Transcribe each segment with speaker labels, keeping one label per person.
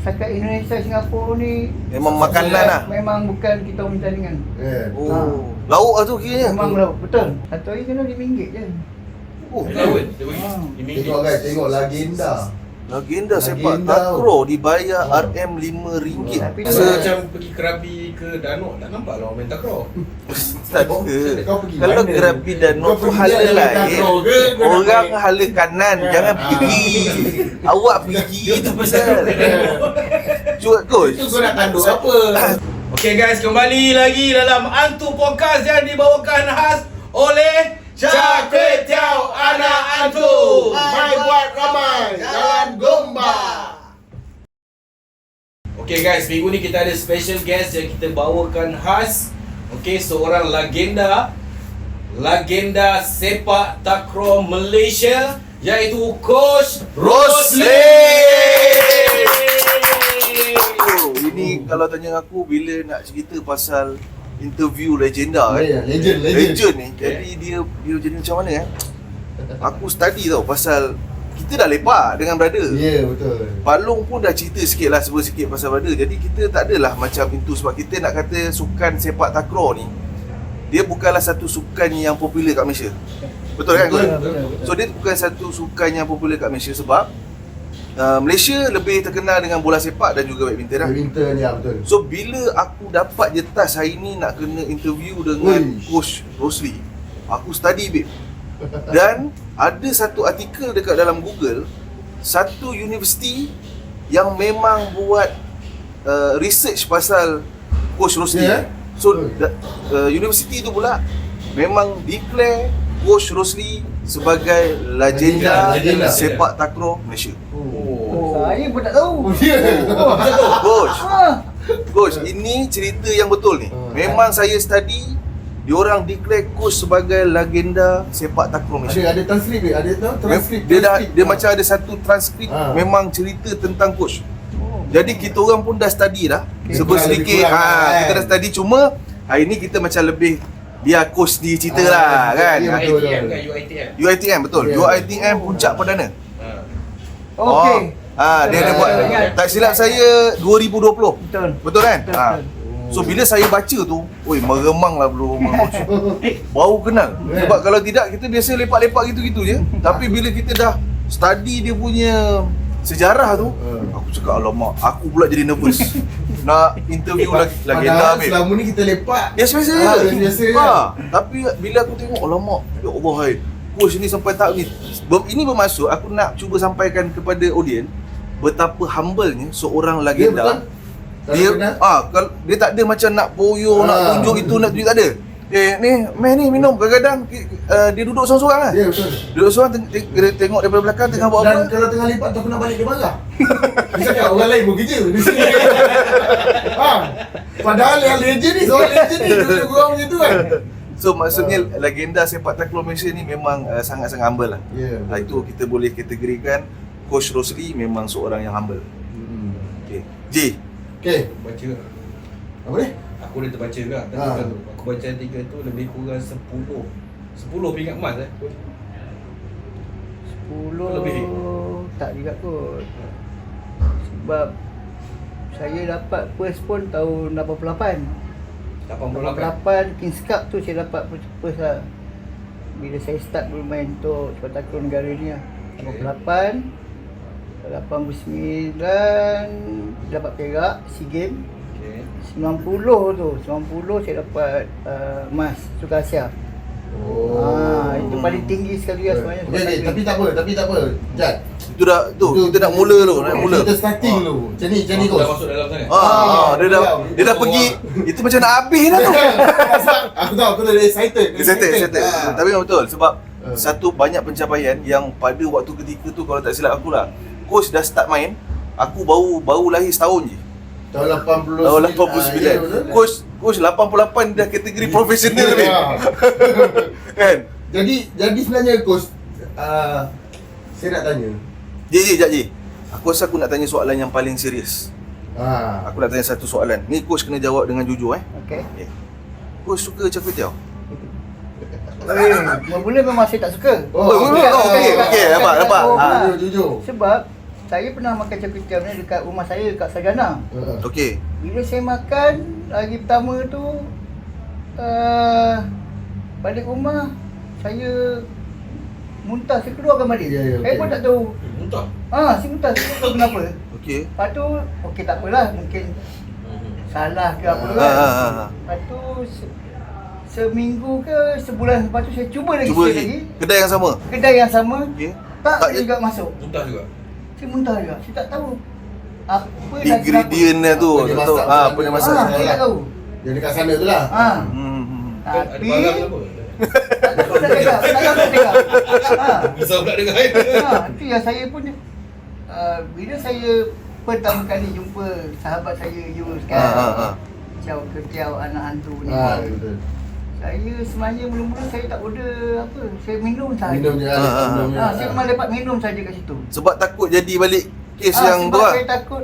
Speaker 1: Setakat Indonesia, Singapura ni
Speaker 2: Memang makanan lah.
Speaker 1: memang bukan kita punya tandingan.
Speaker 2: Oh. Lauk lah tu kiranya.
Speaker 1: Memang lauk, betul. Satu hari kena RM5 je.
Speaker 2: Oh.
Speaker 3: Tengok guys, tengok legenda.
Speaker 2: Legenda sepak
Speaker 3: Legenda.
Speaker 2: takraw dibayar RM RM5.
Speaker 1: Tapi
Speaker 4: Masa
Speaker 1: tu-
Speaker 4: macam pergi Krabi ke Danok, tak nampak lah orang main takraw.
Speaker 2: Tak
Speaker 3: Kau
Speaker 2: ada.
Speaker 3: pergi
Speaker 2: Kalau
Speaker 3: mana?
Speaker 2: Krabi dan
Speaker 3: Kau
Speaker 2: Nok tu
Speaker 3: pergi
Speaker 2: hala
Speaker 3: jalan
Speaker 2: lain.
Speaker 3: takraw ke? Kau nak
Speaker 2: Orang
Speaker 3: main?
Speaker 2: hala kanan, jangan pergi. Awak pergi tu pasal. Cuak coach.
Speaker 3: Itu kau nak tanduk apa?
Speaker 4: Okay guys, kembali lagi dalam Antu Podcast yang dibawakan khas oleh Char Kway Teow Anak Antu.
Speaker 3: Mai buat ramai, Jalan Gombak.
Speaker 4: Okay guys, minggu ni kita ada special guest yang kita bawakan khas. Okay, seorang legenda sepak takraw Malaysia, iaitu Coach Rosli.
Speaker 2: Oh, ini kalau tanya aku bila nak cerita pasal interview legenda kan.
Speaker 3: Ya, legend.
Speaker 2: Ni. Jadi dia jadi macam mana kan? Aku study tau pasal kita dah lepak dengan brother.
Speaker 3: Ya, betul.
Speaker 2: Palung pun dah cerita sikit lah, sebut sikit pasal brother. Jadi kita tak adalah macam itu, sebab kita nak kata sukan sepak takraw ni, dia bukanlah satu sukan yang popular kat Malaysia. Betul kan?
Speaker 1: Betul.
Speaker 2: So dia bukan satu sukan yang popular kat Malaysia sebab Malaysia lebih terkenal dengan bola sepak dan juga badminton lah.
Speaker 3: Badminton ya, betul.
Speaker 2: So bila aku dapat je task hari ni nak kena interview dengan
Speaker 3: Uish.
Speaker 2: Coach Rosli, aku study babe. Dan ada satu artikel dekat dalam Google, satu universiti yang memang buat research pasal Coach Rosli.
Speaker 3: Ya?
Speaker 2: So universiti tu pula memang declare Coach Rosli sebagai legenda
Speaker 3: Legenda.
Speaker 2: sepak takraw Malaysia.
Speaker 1: Saya pun tak tahu.
Speaker 2: Coach,
Speaker 1: Ha.
Speaker 2: Coach, ini cerita yang betul ni. Memang saya study, diorang declare coach sebagai legenda sepak takraw Malaysia.
Speaker 3: Ada transkrip ke? Ada transkrip.
Speaker 2: Dia macam ada satu transkrip memang cerita tentang coach. Jadi kita orang pun dah study dah. Sebut sedikit kita dah study, cuma hari ni kita macam lebih biar coach dia cerita lah kan.
Speaker 3: ya, betul.
Speaker 4: UITM kan, UITM.
Speaker 2: UiTM betul.
Speaker 3: Ya.
Speaker 2: UiTM Puncak Perdana.
Speaker 1: Okey.
Speaker 2: Dia ada buat.
Speaker 1: Ingat.
Speaker 2: Tak silap saya 2020.
Speaker 1: Betul.
Speaker 2: Betul kan?
Speaker 1: Betul.
Speaker 2: So bila saya baca tu, oi meremang lah bro coach. Baru kenal. Sebab kalau tidak kita biasa lepak-lepak gitu-gitu je. Tapi bila kita dah study dia punya sejarah tu, aku cakap alamak, aku pula jadi nervous. Nak interview legenda
Speaker 3: Padahal
Speaker 2: babe.
Speaker 3: selama ni kita lepak.
Speaker 2: Biasa-biasa je.
Speaker 3: Biasa je.
Speaker 2: Tapi bila aku tengok alamak, ya Allah hai. Coach ni sampai tahap ni. Ini bermaksud aku nak cuba sampaikan kepada audien betapa humble-nya seorang legenda. Dia kalau dia tak ada macam nak poyo, nak tunjuk itu, nak tunjuk, tak ada. Ni meh ni minum, kadang-kadang dia duduk seorang-seorang lah.
Speaker 3: Ya, betul.
Speaker 2: Duduk seorang tengok daripada belakang tengah buat
Speaker 3: Dan
Speaker 2: apa.
Speaker 3: kalau tengah lepak tu aku nak balik dia marah. Dia cakap orang lain pun kerja di sini. Padahal yang legend ni, seorang legend ni duduk kurang macam tu kan.
Speaker 2: So maksudnya legenda sepak takraw Malaysia ni memang sangat-sangat humble lah.
Speaker 3: Ya,
Speaker 2: Itu kita boleh kategorikan Coach Rosli memang seorang yang humble. Okay. J.
Speaker 3: Okay,
Speaker 4: Baca.
Speaker 3: apa ni?
Speaker 4: Aku dah terbaca juga artikel tu. Aku baca artikel tu lebih kurang 10 pingat emas
Speaker 1: 10
Speaker 4: Lebih.
Speaker 1: tak juga kot. Sebab saya dapat first pun tahun 88. 88 Kings Cup tu saya dapat first lah. Bila saya start bermain untuk sepak takraw negara ni lah. 88 89 dapat perak SEA Games. 90 tu, 90 saya dapat emas Sukan Asia. Itu paling tinggi sekali lah sebenarnya.
Speaker 3: Okay, tapi tak apa. Jad.
Speaker 2: Itu dah kita nak mula tu, nak mula.
Speaker 3: Kita starting dulu. Macam ni
Speaker 4: Aku
Speaker 3: kos.
Speaker 4: dah masuk dalam sangat.
Speaker 2: Dia dah pergi. Itu macam nak habis dah tu.
Speaker 3: Aku tahu dia excited.
Speaker 2: Excited. Tapi memang betul sebab satu banyak pencapaian yang pada waktu ketika tu, kalau tak silap aku lah, coach dah start main, aku baru lahir setahun je.
Speaker 3: Tahun 89.
Speaker 2: Tahun 89. Coach 88 dah kategori profesional ni. Kan?
Speaker 3: Jadi sebenarnya coach, saya nak tanya.
Speaker 2: J. Aku rasa aku nak tanya soalan yang paling serius.
Speaker 3: Ah.
Speaker 2: Aku nak tanya satu soalan. Ni coach kena jawab dengan jujur
Speaker 1: Okey.
Speaker 2: Coach suka Char Kway Teow?
Speaker 1: Mula memang saya tak suka.
Speaker 2: Okey. Nampak.
Speaker 3: Jujur.
Speaker 1: Sebab saya pernah makan char kway teow ni dekat rumah saya dekat Sagana.
Speaker 2: Okey.
Speaker 1: Bila saya makan hari pertama tu balik rumah saya muntah, saya keluarkan balik.
Speaker 3: Ya, ya,
Speaker 1: Saya
Speaker 3: okey.
Speaker 1: pun tak tahu.
Speaker 4: Muntah.
Speaker 1: Saya muntah, saya tak tahu kenapa.
Speaker 2: Okey.
Speaker 1: Lepas tu okey tak apalah, mungkin salah ke apa
Speaker 2: Ha
Speaker 1: kan.
Speaker 2: ha ha.
Speaker 1: Lepas tu seminggu ke sebulan lepas tu saya cuba lagi
Speaker 2: Cuba
Speaker 1: sekali
Speaker 2: lagi. Kedai yang sama.
Speaker 1: kedai yang sama.
Speaker 2: Okey.
Speaker 1: Tak
Speaker 2: Tak,
Speaker 1: juga masuk.
Speaker 4: Muntah juga.
Speaker 1: Saya muntah juga. Saya tak tahu apa dan
Speaker 2: Ingredient dia tu.
Speaker 3: Apa dia
Speaker 2: Tak tahu.
Speaker 3: masak,
Speaker 2: Apa dia masak.
Speaker 1: Saya tak tahu.
Speaker 3: Yang dekat sana tu lah.
Speaker 4: Ada
Speaker 1: Tapi
Speaker 4: barang ke apa?
Speaker 1: tak tahu nak cakap. Tak tahu nak cakap.
Speaker 4: Bisa pula dengar.
Speaker 1: Itu yang saya pun bila saya pertama kali jumpa sahabat saya Yus kan. Chow kway teow anak hantu ni.
Speaker 3: Betul.
Speaker 1: Saya sebenarnya mula-mula saya tak order apa. Saya minum saja.
Speaker 3: Minum je lah. Minum je.
Speaker 1: Saya memang dapat minum saja kat situ.
Speaker 2: Sebab takut jadi balik kes yang tu
Speaker 1: sebab
Speaker 2: lah.
Speaker 1: saya takut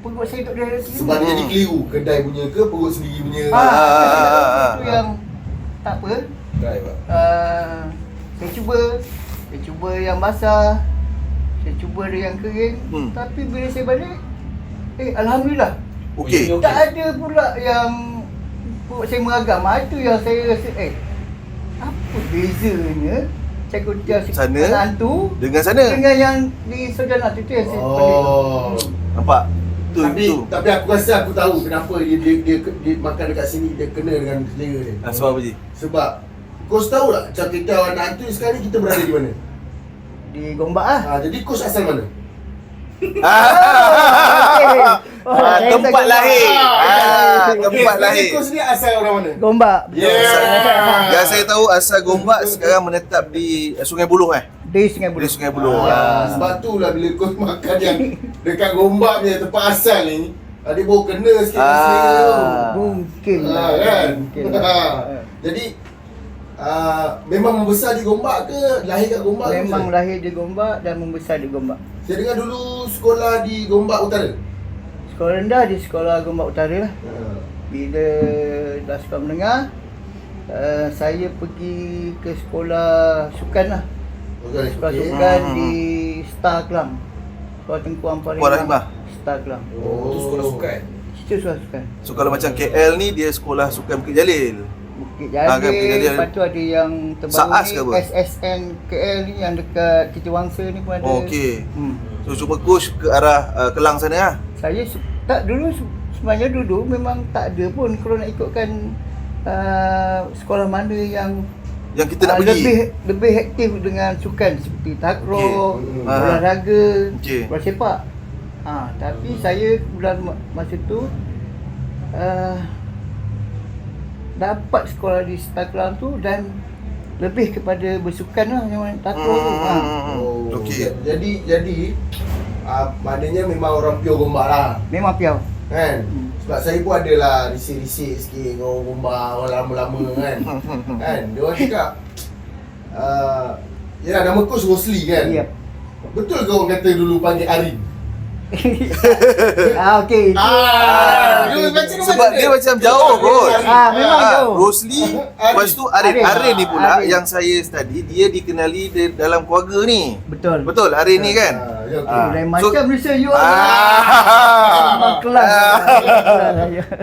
Speaker 1: perut saya tak boleh keliru.
Speaker 3: Sebab dia jadi keliru. Kedai punya ke perut sendiri punya.
Speaker 1: Itu yang tak apa.
Speaker 4: Try pak.
Speaker 1: Saya cuba yang basah. Saya cuba ada yang kering. Tapi bila saya balik, alhamdulillah.
Speaker 2: Okey.
Speaker 1: Tak ada pula yang perut saya meragam. Itu yang saya rasa apa bezanya char kway teow
Speaker 2: Sana
Speaker 1: anak hantu
Speaker 2: dengan sana.
Speaker 1: dengan yang di Sagana tu yang saya pelik.
Speaker 2: Nampak? Tu tu.
Speaker 3: Tapi aku rasa aku tahu kenapa dia makan dekat sini dia kena dengan selera dia.
Speaker 2: Sebab apa je?
Speaker 3: Sebab kau tahu tak char kway teow anak hantu sekarang ni kita berada di mana?
Speaker 1: Di Gombak ah.
Speaker 3: Jadi kos asal mana?
Speaker 2: Tempat lahir. Tempat lahir.
Speaker 3: Kos ni asal orang mana?
Speaker 1: Gombak.
Speaker 2: Yang saya tahu asal Gombak sekarang menetap di Sungai Buloh
Speaker 1: Di Sungai Buloh.
Speaker 2: Di Sungai Buloh.
Speaker 3: Sebab tu lah bila kau makan yang dekat Gombak punya tempat asal ni, dia baru kena sikit dengan selera tu.
Speaker 1: Mungkin lah
Speaker 3: Kan?
Speaker 1: mungkin lah.
Speaker 3: Jadi memang membesar di Gombak ke? Lahir kat Gombak ke?
Speaker 1: Memang lahir di Gombak dan membesar di Gombak.
Speaker 3: Saya dengar dulu sekolah di Gombak Utara.
Speaker 1: Sekolah rendah di sekolah Gombak Utara lah. Bila dah sekolah menengah, saya pergi ke sekolah sukan lah. Sekolah sukan di Star Kelang. Sekolah Tengku Ampar
Speaker 2: Kuala Rimah.
Speaker 1: Star Kelang.
Speaker 4: Itu sekolah sukan.
Speaker 1: Itu sekolah sukan.
Speaker 2: So kalau macam KL ni dia sekolah sukan Bukit Jalil.
Speaker 1: Bukit
Speaker 2: kan, Bukit
Speaker 1: Jalil,
Speaker 2: Jalil.
Speaker 1: lepas tu ada yang terbaru
Speaker 2: Saas
Speaker 1: ni
Speaker 2: ke apa?
Speaker 1: SSN KL ni yang dekat Kiti Wangsa ni pun ada.
Speaker 2: Oh, okey. So cuba coach ke arah Kelang sana lah.
Speaker 1: Saya tak dulu sebenarnya dulu memang tak ada pun kalau nak ikutkan sekolah mana yang
Speaker 2: Yang kita nak pergi.
Speaker 1: lebih aktif dengan sukan seperti takraw,
Speaker 2: Okey.
Speaker 1: olahraga,
Speaker 2: Okey.
Speaker 1: bola sepak. Tapi saya bulan masa tu dapat sekolah di Star Kelang tu dan lebih kepada bersukan lah yang takraw tu.
Speaker 2: Okey.
Speaker 3: Jadi maknanya memang orang pure Gombak lah.
Speaker 1: Memang piau.
Speaker 3: Kan? Sebab saya pun adalah risik-risik sikit dengan orang Gombak, orang lama-lama kan. Kan? Dia orang cakap yalah nama coach Rosli kan?
Speaker 1: Ya.
Speaker 3: Betul ke orang kata dulu panggil Arin?
Speaker 1: Okey.
Speaker 2: Sebab dia macam jauh kot.
Speaker 1: Memang jauh.
Speaker 2: Rosli, lepas tu Arin.
Speaker 1: Arin.
Speaker 2: Arin ni pula
Speaker 1: Arin.
Speaker 2: yang saya study, dia dikenali dalam keluarga ni.
Speaker 1: Betul.
Speaker 2: Betul, Arin ni kan?
Speaker 3: Ya, okey.
Speaker 1: Lain
Speaker 2: So-
Speaker 1: macam Malaysia you
Speaker 2: Ah.
Speaker 1: Kelang.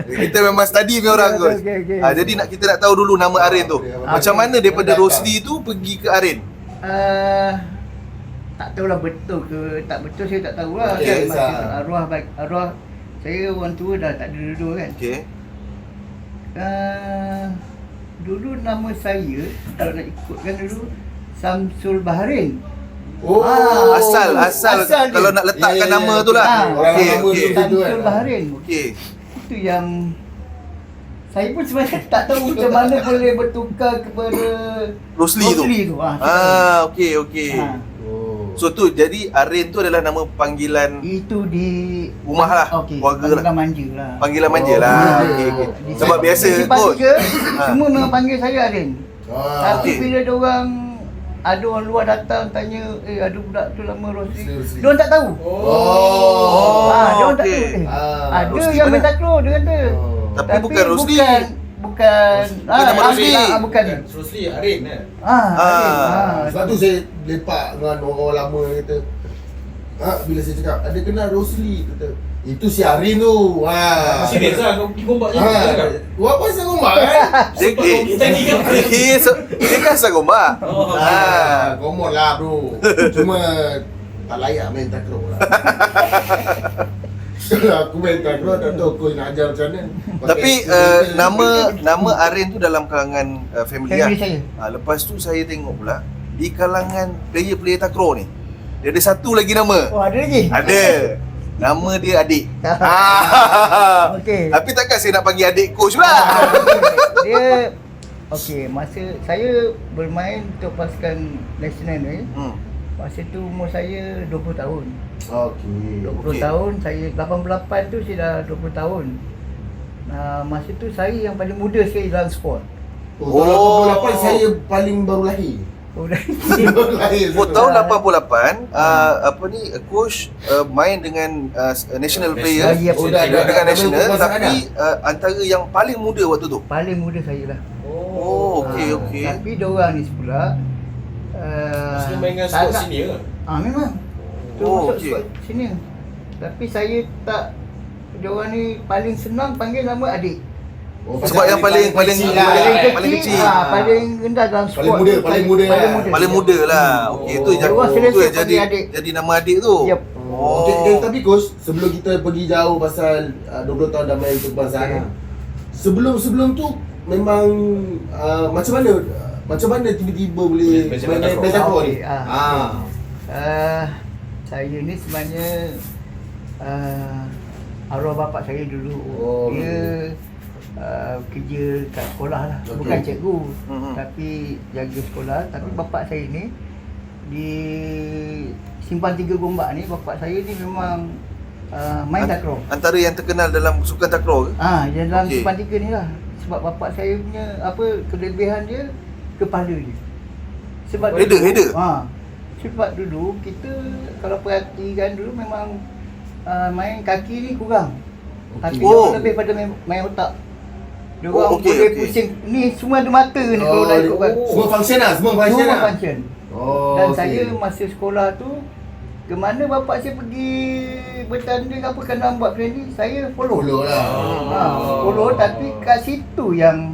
Speaker 2: Kita memang study punya orang kot.
Speaker 1: Okey.
Speaker 2: Jadi kita nak tahu dulu nama Arin tu. Macam mana daripada
Speaker 3: Datang.
Speaker 2: Rosli tu pergi ke Arin?
Speaker 1: Tak tahulah betul ke tak betul, saya tak tahulah.
Speaker 3: Okey,
Speaker 1: Kan, arwah saya orang tua dah tak ada dulu kan.
Speaker 2: Okey.
Speaker 1: Dulu nama saya kalau nak ikutkan dulu Samsul Baharin.
Speaker 3: Oh,
Speaker 2: Asal
Speaker 1: Asal dia.
Speaker 2: kalau nak letakkan
Speaker 3: Ya, ya, ya,
Speaker 2: nama tu lah.
Speaker 3: betul. Orang
Speaker 2: Okey,
Speaker 3: lama
Speaker 2: okey.
Speaker 3: dulu.
Speaker 1: Samsul Baharin.
Speaker 2: Okey.
Speaker 1: Itu yang saya pun sebenarnya tak tahu macam mana boleh bertukar kepada
Speaker 2: Rosli tu. Okey, okey. So tu jadi Arin tu adalah nama panggilan
Speaker 1: Itu di
Speaker 2: rumah lah,
Speaker 1: okey,
Speaker 2: keluarga lah.
Speaker 1: panggilan manja lah.
Speaker 2: Panggilan manja lah. Okey, okey.
Speaker 1: Di-
Speaker 2: Sebab biasa
Speaker 1: di
Speaker 2: kot.
Speaker 1: Tiga, semua memang panggil saya Arin. Tapi
Speaker 2: okey.
Speaker 1: bila ada orang luar datang tanya, ada budak tu nama Rosli.
Speaker 3: Rosli.
Speaker 1: Dia orang tak tahu. Dia orang tak
Speaker 2: okey.
Speaker 1: tahu. Ada
Speaker 2: Rosli
Speaker 1: yang
Speaker 2: mana?
Speaker 1: main takraw dia kata.
Speaker 2: Tapi bukan Rosli.
Speaker 1: Bukan.
Speaker 2: nama Rosli.
Speaker 1: Bukan.
Speaker 4: Rosli Arin kan.
Speaker 1: Arin.
Speaker 3: Sebab tu saya lepak dengan orang lama kata Bila saya cakap ada kenal Rosli, kata itu si Arin tu.
Speaker 4: Serius lah kau pergi gombak je.
Speaker 3: Buat pasal gombak kan?
Speaker 2: Dia kan asal gombak.
Speaker 3: Komod lah bro. Cuma tak layak main takraw lah. Kalau aku main takraw, tak tahu aku nak ajar macam mana.
Speaker 2: Tapi nama Arin tu dalam kalangan family
Speaker 1: Family
Speaker 2: lah.
Speaker 1: saya.
Speaker 2: Lepas tu saya tengok pula di kalangan player-player takraw ni, dia ada satu lagi nama.
Speaker 1: Oh, ada lagi?
Speaker 2: Ada. Nama dia Adik.
Speaker 1: Okey.
Speaker 2: Tapi takkan saya nak panggil adik coach pula.
Speaker 1: Dia okey, masa saya bermain untuk pasukan nasional ni, masa tu umur saya 20 tahun.
Speaker 3: Okey.
Speaker 1: 20
Speaker 2: Okey.
Speaker 1: tahun, saya 88 tu saya dah 20 tahun. Masa tu saya yang paling muda sekali dalam sport.
Speaker 3: Tahun 88 saya paling baru lahir.
Speaker 1: Oh, dah.
Speaker 3: Baru lahir.
Speaker 2: Tahun 88 coach main dengan national player
Speaker 1: Ya,
Speaker 3: Oh, dah
Speaker 2: dengan national,
Speaker 3: pasangan
Speaker 2: tapi antara yang paling muda waktu tu.
Speaker 1: Paling muda saya lah.
Speaker 2: Oh, okey.
Speaker 1: Tapi diorang ni pula
Speaker 4: Mesti main dengan
Speaker 1: tak
Speaker 4: sport
Speaker 1: nak-
Speaker 4: senior ke?
Speaker 1: Memang. Tu
Speaker 2: Oh,
Speaker 1: masuk
Speaker 2: okey.
Speaker 1: squad senior. Tapi saya tak, diorang ni paling senang panggil nama Adik.
Speaker 2: Sebab yang paling
Speaker 3: kecil lah.
Speaker 2: paling kecil.
Speaker 1: Paling rendah dalam squad.
Speaker 3: Paling muda,
Speaker 1: tu,
Speaker 3: paling muda lah.
Speaker 2: Paling muda lah. Okey, tu yang
Speaker 1: Orang selesa
Speaker 2: tu yang
Speaker 1: panggil adik.
Speaker 2: jadi nama adik tu.
Speaker 1: Yep.
Speaker 2: Oh.
Speaker 3: Okay, tapi coach, sebelum kita pergi jauh pasal 20 tahun dah main untuk kebangsaan,
Speaker 1: Okay.
Speaker 3: sebelum tu memang macam mana tiba-tiba boleh
Speaker 4: Main
Speaker 3: main
Speaker 4: takraw.
Speaker 3: takraw ni?
Speaker 1: Okey, saya ni sebenarnya arwah bapak saya dulu.
Speaker 3: Oh,
Speaker 1: Dia kerja kat sekolah lah.
Speaker 3: Okey.
Speaker 1: Bukan cikgu,
Speaker 2: Mhm.
Speaker 1: tapi jaga sekolah. Tapi bapak saya ni di Simpang 3 Gombak ni, bapak saya ni memang main takraw.
Speaker 2: Antara yang terkenal dalam sukan takraw ke?
Speaker 1: Yang dalam
Speaker 2: Okey.
Speaker 1: Simpang 3 ni lah. Sebab bapak saya punya kelebihan dia, kepala dia. Sebab
Speaker 2: Header.
Speaker 1: Sebab dulu kita kalau perhatikan dulu memang main kaki ni kurang. Tapi
Speaker 2: Oh.
Speaker 1: dia lebih pada main otak. Dia orang
Speaker 2: okey,
Speaker 1: boleh
Speaker 2: okey.
Speaker 1: pusing. Ni semua ada mata ni kalau dah ikutkan.
Speaker 3: Semua function lah, semua function
Speaker 1: Semua
Speaker 3: lah.
Speaker 1: function.
Speaker 3: Oh,
Speaker 1: Dan
Speaker 3: okey.
Speaker 1: saya masa sekolah tu, ke mana bapak saya pergi bertanding apa kena buat training, saya follow.
Speaker 3: Follow lah.
Speaker 1: Follow, tapi kat situ yang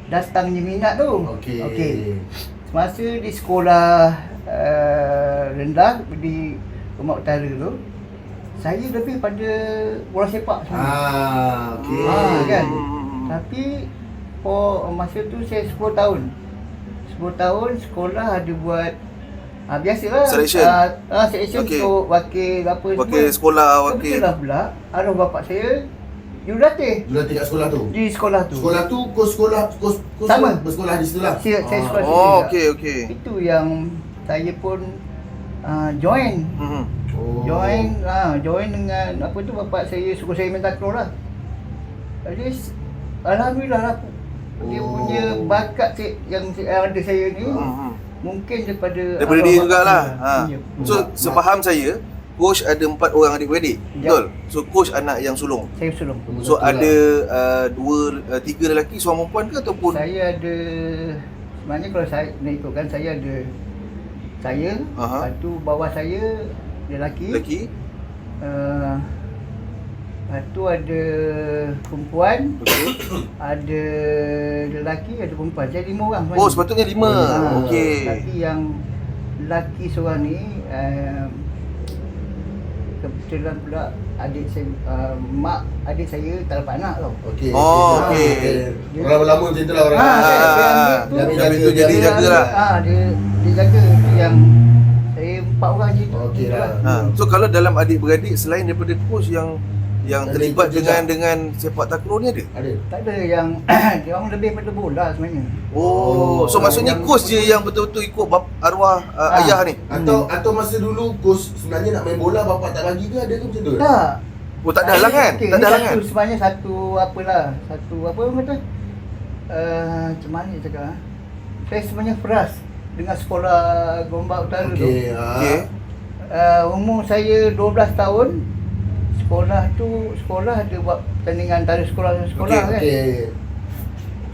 Speaker 1: datangnya minat tu.
Speaker 3: Okey.
Speaker 1: Semasa di sekolah rendah di Rumah Utara tu, saya lebih pada bola sepak semua.
Speaker 3: Okey.
Speaker 1: Kan. Tapi masa tu saya 10 tahun. 10 tahun sekolah ada buat biasalah
Speaker 2: Selection.
Speaker 1: selection
Speaker 2: Okey.
Speaker 1: untuk wakil apa
Speaker 2: Wakil sekolah, wakil.
Speaker 1: Kebetulan pula arwah bapak saya jurulatih
Speaker 3: Jurulatih kat sekolah tu.
Speaker 1: di sekolah tu.
Speaker 3: Sekolah tu kos
Speaker 1: Sama.
Speaker 3: bersekolah di situ lah.
Speaker 1: Saya sekolah situ
Speaker 2: Oh,
Speaker 1: juga.
Speaker 2: okey.
Speaker 1: Itu yang saya pun join.
Speaker 3: Oh.
Speaker 1: Join dengan apa tu, bapak saya suruh saya main takraw lah. Jadi alhamdulillah lah, dia
Speaker 3: Oh.
Speaker 1: punya bakat yang ada saya ni mungkin daripada
Speaker 2: Daripada
Speaker 1: arwah
Speaker 2: dia
Speaker 1: bapak
Speaker 2: jugalah.
Speaker 1: saya. Ya.
Speaker 2: So sepaham saya, coach ada 4 orang adik-beradik.
Speaker 1: Ya.
Speaker 2: Betul? So coach anak yang sulung.
Speaker 1: Saya sulung.
Speaker 2: So
Speaker 3: Betul
Speaker 2: ada
Speaker 3: lah.
Speaker 2: 3 lelaki, seorang perempuan ke ataupun
Speaker 1: Saya ada, sebenarnya kalau saya nak ikutkan, saya ada saya, lepas tu bawah saya lelaki.
Speaker 2: lelaki?
Speaker 1: Lepas tu ada perempuan,
Speaker 2: Okey.
Speaker 1: ada lelaki, ada perempuan. Jadi 5 orang sebenarnya.
Speaker 2: Oh, sepatutnya 5. Okey.
Speaker 1: Tapi yang lelaki seorang ni kebetulan pula adik saya, mak adik saya tak dapat anak tau.
Speaker 3: Okey.
Speaker 2: Oh, okey.
Speaker 3: Orang lama macam tu lah orang.
Speaker 2: Yang itu jadi jagalah.
Speaker 1: Dia jaga tu yang saya 4 orang je.
Speaker 3: Okey lah.
Speaker 2: So kalau dalam adik-beradik, selain daripada coach yang
Speaker 3: Ada
Speaker 2: terlibat
Speaker 3: ikut juga.
Speaker 2: dengan sepak takraw ni ada?
Speaker 3: Ada.
Speaker 1: Tak ada yang dia orang lebih pada bola sebenarnya.
Speaker 2: Oh, so maksudnya
Speaker 1: yang-
Speaker 2: coach je yang betul-betul ikut arwah ayah ni?
Speaker 3: Atau masa dulu coach sebenarnya nak main bola bapak tak bagi ke, ada ke macam tu?
Speaker 1: Tak.
Speaker 2: Oh, tak ada halangan?
Speaker 1: Okey,
Speaker 2: Tak ada
Speaker 1: ni
Speaker 2: halangan?
Speaker 1: Satu sebenarnya satu apalah, satu apa orang kata? Macam mana nak cakap? Saya sebenarnya peras dengan sekolah Gombak Utara tu.
Speaker 3: Okey.
Speaker 2: Okey.
Speaker 1: Umur saya 12 tahun. Sekolah ada buat pertandingan antara sekolah dan sekolah
Speaker 2: Okey,
Speaker 1: kan.
Speaker 3: Okey.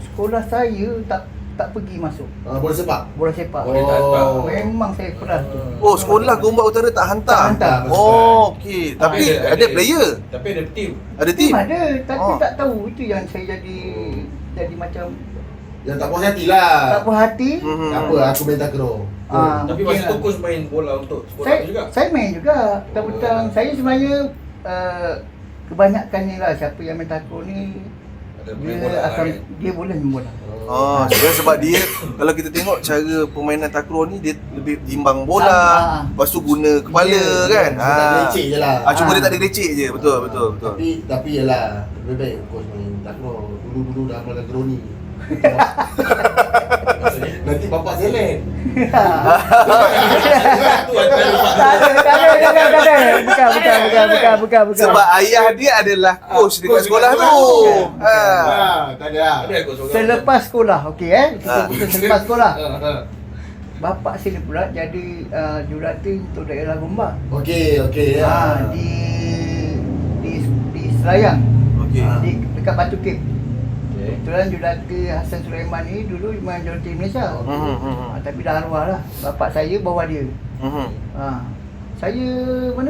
Speaker 1: Sekolah saya tak tak pergi masuk
Speaker 3: Bola sepak.
Speaker 1: bola sepak.
Speaker 3: Oh.
Speaker 1: Memang saya keras tu.
Speaker 2: Oh, sekolah Gombak Utara tak hantar?
Speaker 1: Tak hantar.
Speaker 2: Oh, okey. Tapi ada player?
Speaker 4: Tapi ada tim.
Speaker 2: Ada team?
Speaker 1: Ada, tapi
Speaker 2: Oh.
Speaker 1: tak tahu. Itu yang saya jadi macam
Speaker 3: Yang tak puas hati lah.
Speaker 1: tak puas hati.
Speaker 2: Mhm.
Speaker 3: Tak apa, aku main takraw.
Speaker 4: Tapi
Speaker 1: mungkin
Speaker 4: masa tu
Speaker 1: lah.
Speaker 4: coach main bola untuk sekolah
Speaker 1: saya,
Speaker 4: tu juga.
Speaker 1: saya main juga. Tentang saya sebenarnya kebanyakan ni lah siapa yang main takraw ni
Speaker 4: Ada main bola
Speaker 1: dia
Speaker 4: lah,
Speaker 1: akan
Speaker 4: kan?
Speaker 1: dia boleh main bola.
Speaker 2: Oh, sebenarnya sebab dia kalau kita tengok cara permainan takraw ni dia lebih timbang bola, lepas tu guna kepala
Speaker 1: Ya,
Speaker 2: kan.
Speaker 3: Tak leceh je lah.
Speaker 2: Cuma dia tak ada leceh je. Betul.
Speaker 3: Tapi yalah, lebih baik coach main takraw. Dulu dah amalkan kroni. Nanti bapak selen.
Speaker 4: Tu
Speaker 1: Tak ada. Bukan.
Speaker 2: Sebab ayah dia adalah coach dekat sekolah tu.
Speaker 3: Tak ada.
Speaker 4: Ada coach sekolah.
Speaker 1: Selepas sekolah, okey kita bukan selepas sekolah. Bapak sini pula jadi jurulatih untuk daerah Gombak.
Speaker 3: Okey ya.
Speaker 1: Di Selayang.
Speaker 2: Okey.
Speaker 1: Dekat Batu Cape.
Speaker 4: Okay.
Speaker 1: Kebetulan jurulatih Hassan Sulaiman ni dulu main jurulatih Malaysia. Tapi dah arwah lah. Bapak saya bawa dia. Saya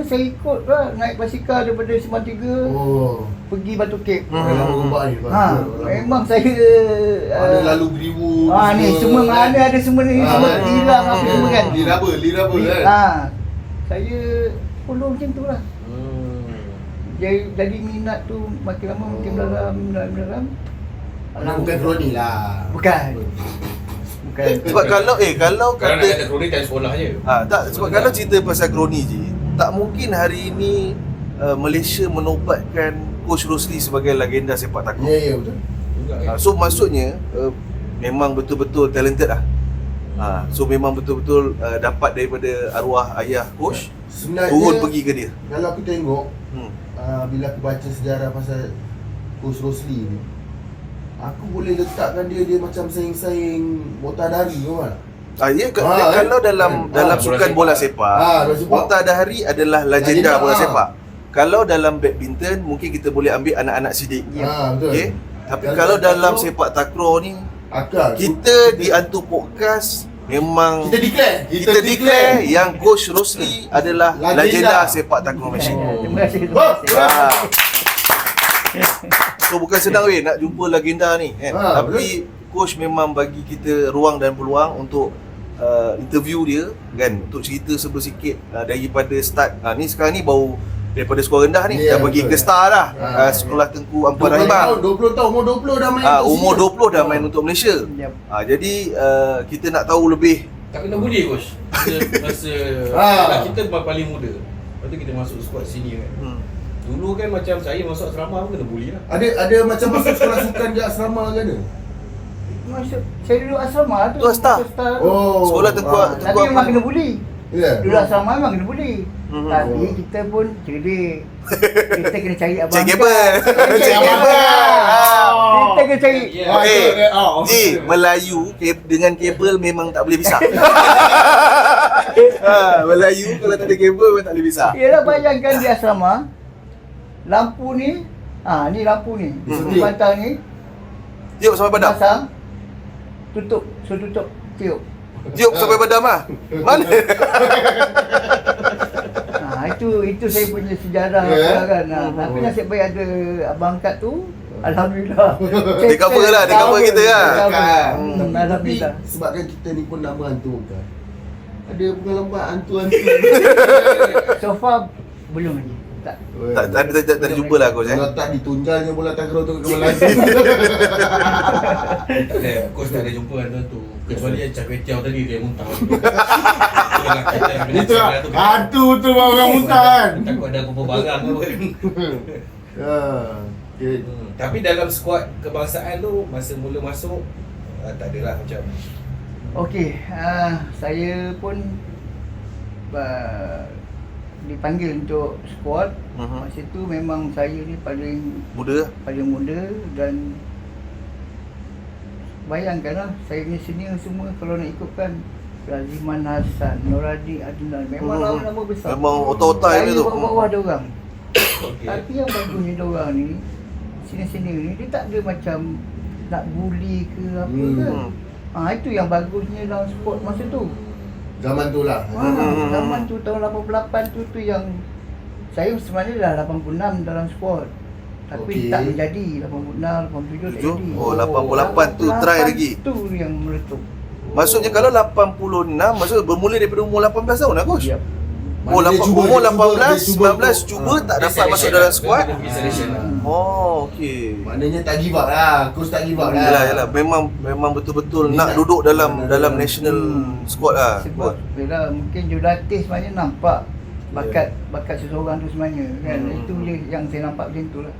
Speaker 1: ikut lah naik basikal daripada Simpang 3
Speaker 3: Oh.
Speaker 1: pergi Batu Cape.
Speaker 3: Dalam Gombak ni.
Speaker 1: Memang saya
Speaker 3: ada lalu beribu.
Speaker 1: ni semua mana ada semua ni, semua hilang apa semua kan.
Speaker 3: Liraba kan.
Speaker 1: Saya follow macam tu lah. Jadi minat tu makin lama makin dalam.
Speaker 3: Bukan kroni lah.
Speaker 1: Bukan.
Speaker 2: Sebab kalau
Speaker 4: Kalau nak
Speaker 2: kata
Speaker 4: kata kroni time sekolah je.
Speaker 2: tak, sebab kalau cerita pasal kroni je, tak mungkin hari ini Malaysia menobatkan Coach Rosli sebagai legenda sepak takraw.
Speaker 3: Ya betul.
Speaker 4: Juga kan.
Speaker 2: So maksudnya memang betul-betul talented lah. So memang betul-betul dapat daripada arwah ayah coach
Speaker 3: Sebenarnya
Speaker 2: turun pergi ke dia.
Speaker 3: kalau aku tengok
Speaker 2: Hmm.
Speaker 3: bila aku baca sejarah pasal Coach Rosli ni, aku boleh letakkan dia macam saing-saing Motadari tu kan.
Speaker 2: Kalau dalam sukan bola sepak,
Speaker 3: bola sepak.
Speaker 2: Motadari adalah legenda
Speaker 3: Legenda,
Speaker 2: bola sepak. Kalau dalam badminton mungkin kita boleh ambil anak-anak sidik.
Speaker 3: Betul.
Speaker 2: Okey. Tapi
Speaker 3: Dan
Speaker 2: kalau
Speaker 3: takraw,
Speaker 2: dalam sepak takraw ni
Speaker 3: akal.
Speaker 2: kita di Antu Podcast memang
Speaker 3: kita declare
Speaker 2: yang Coach Rosli adalah legenda sepak takraw Malaysia.
Speaker 1: Terima kasih.
Speaker 2: So bukan senang weh nak jumpa legenda ni kan. Tapi coach memang bagi kita ruang dan peluang untuk interview dia kan, untuk cerita sikit daripada start. Ni sekarang ni baru daripada skor rendah ni dah pergi ke star dah. Sekolah Tengku Ampun Rahimah.
Speaker 3: 20 tahun, umur 20 dah main.
Speaker 2: Umur 20 dah main untuk Malaysia.
Speaker 1: Yep.
Speaker 2: Jadi kita nak tahu lebih.
Speaker 4: Tak kena budi coach. Masa kita paling muda. Lepas tu kita masuk squad senior kan. Dulu kan macam saya masuk asrama pun kena bully lah.
Speaker 3: Ada macam masuk sekolah sukan di asrama ke ada?
Speaker 1: Saya duduk asrama tu.
Speaker 2: Tu Star.
Speaker 3: Oh.
Speaker 2: Sekolah Tengku
Speaker 1: Tapi memang kena bully.
Speaker 3: Ya.
Speaker 1: Duduk asrama memang kena bully. Tapi kita pun cerdik. Kita kena cari abang.
Speaker 2: Cek kabel. Cek kabel.
Speaker 1: Kita kena cari.
Speaker 2: Ji, Melayu dengan kabel memang tak boleh pisah. Melayu kalau tak ada kabel memang tak boleh pisah.
Speaker 1: Yalah, bayangkan di asrama lampu ni, ni lampu ni. Di bantal ni
Speaker 2: Tiup sampai padam.
Speaker 1: pasang, tutup, tiup.
Speaker 2: Tiup sampai padam lah. Mana?
Speaker 1: Itu saya punya sejarah kan. Tapi nasib baik ada abang angkat tu. Alhamdulillah.
Speaker 2: Dia cover lah, dia cover kita lah.
Speaker 3: Tapi
Speaker 1: Alhamdulillah.
Speaker 3: sebabkan kita ni pun nama hantu kan. Ada pengalaman hantu-hantu.
Speaker 1: So far belum lagi. Tak.
Speaker 2: Tak ada jumpa lah coach
Speaker 3: Kalau tak ditunjalnya bola takraw tu ke Malaysia.
Speaker 4: Tak ada, coach tak ada jumpa tu. Kecuali yang cak kwetiau tadi dia muntah.
Speaker 3: Itu hantu tu orang muntah kan.
Speaker 4: Takut ada apa-apa barang ke apa.
Speaker 3: Okay.
Speaker 4: Tapi dalam skuad kebangsaan tu masa mula masuk tak adalah macam
Speaker 1: Okey, saya pun dipanggil untuk squad. Masa tu memang saya ni paling
Speaker 2: muda.
Speaker 1: muda dan bayangkanlah saya ni senior semua kalau nak ikutkan Raziman Hassan, Noradi Adnan, memang nama besar.
Speaker 2: Memang otak-otak dia tu.
Speaker 1: Bawah-bawah dia orang.
Speaker 4: okey.
Speaker 1: Tapi yang bagusnya dia orang ni, senior-senior ni dia tak ada macam nak bully ke apa kan. Itu yang bagusnya dalam sport masa tu.
Speaker 3: Zaman tu lah.
Speaker 1: Zaman tu tahun 88 tu yang saya sebenarnya dah 86 dalam sport. Tapi
Speaker 3: Okey.
Speaker 1: tak menjadi 86, 87 tak
Speaker 2: Tujuh?
Speaker 1: jadi.
Speaker 2: Oh, 88 tu try lagi.
Speaker 1: Tu yang meletup.
Speaker 2: Maksudnya kalau 86, maksudnya bermula daripada umur 18 tahun lah coach?
Speaker 1: Yep.
Speaker 2: Oh,
Speaker 3: Mana dia cuba-
Speaker 2: umur
Speaker 3: dia
Speaker 2: 18,
Speaker 3: cuba
Speaker 2: 19
Speaker 3: untuk-
Speaker 2: cuba tak
Speaker 4: Dia
Speaker 2: dapat
Speaker 4: selection
Speaker 2: masuk
Speaker 4: lah.
Speaker 2: dalam squad.
Speaker 4: Dia selection lah.
Speaker 2: Oh, okey.
Speaker 3: Maknanya tak give up lah. Coach tak give up lah.
Speaker 2: Yalah, memang betul-betul
Speaker 3: Dia
Speaker 2: nak
Speaker 3: nak-
Speaker 2: duduk dalam national squad lah.
Speaker 1: Sebab bila mungkin jurulatih sebenarnya nampak bakat seseorang tu sebenarnya kan. Itu je yang saya nampak macam tu lah.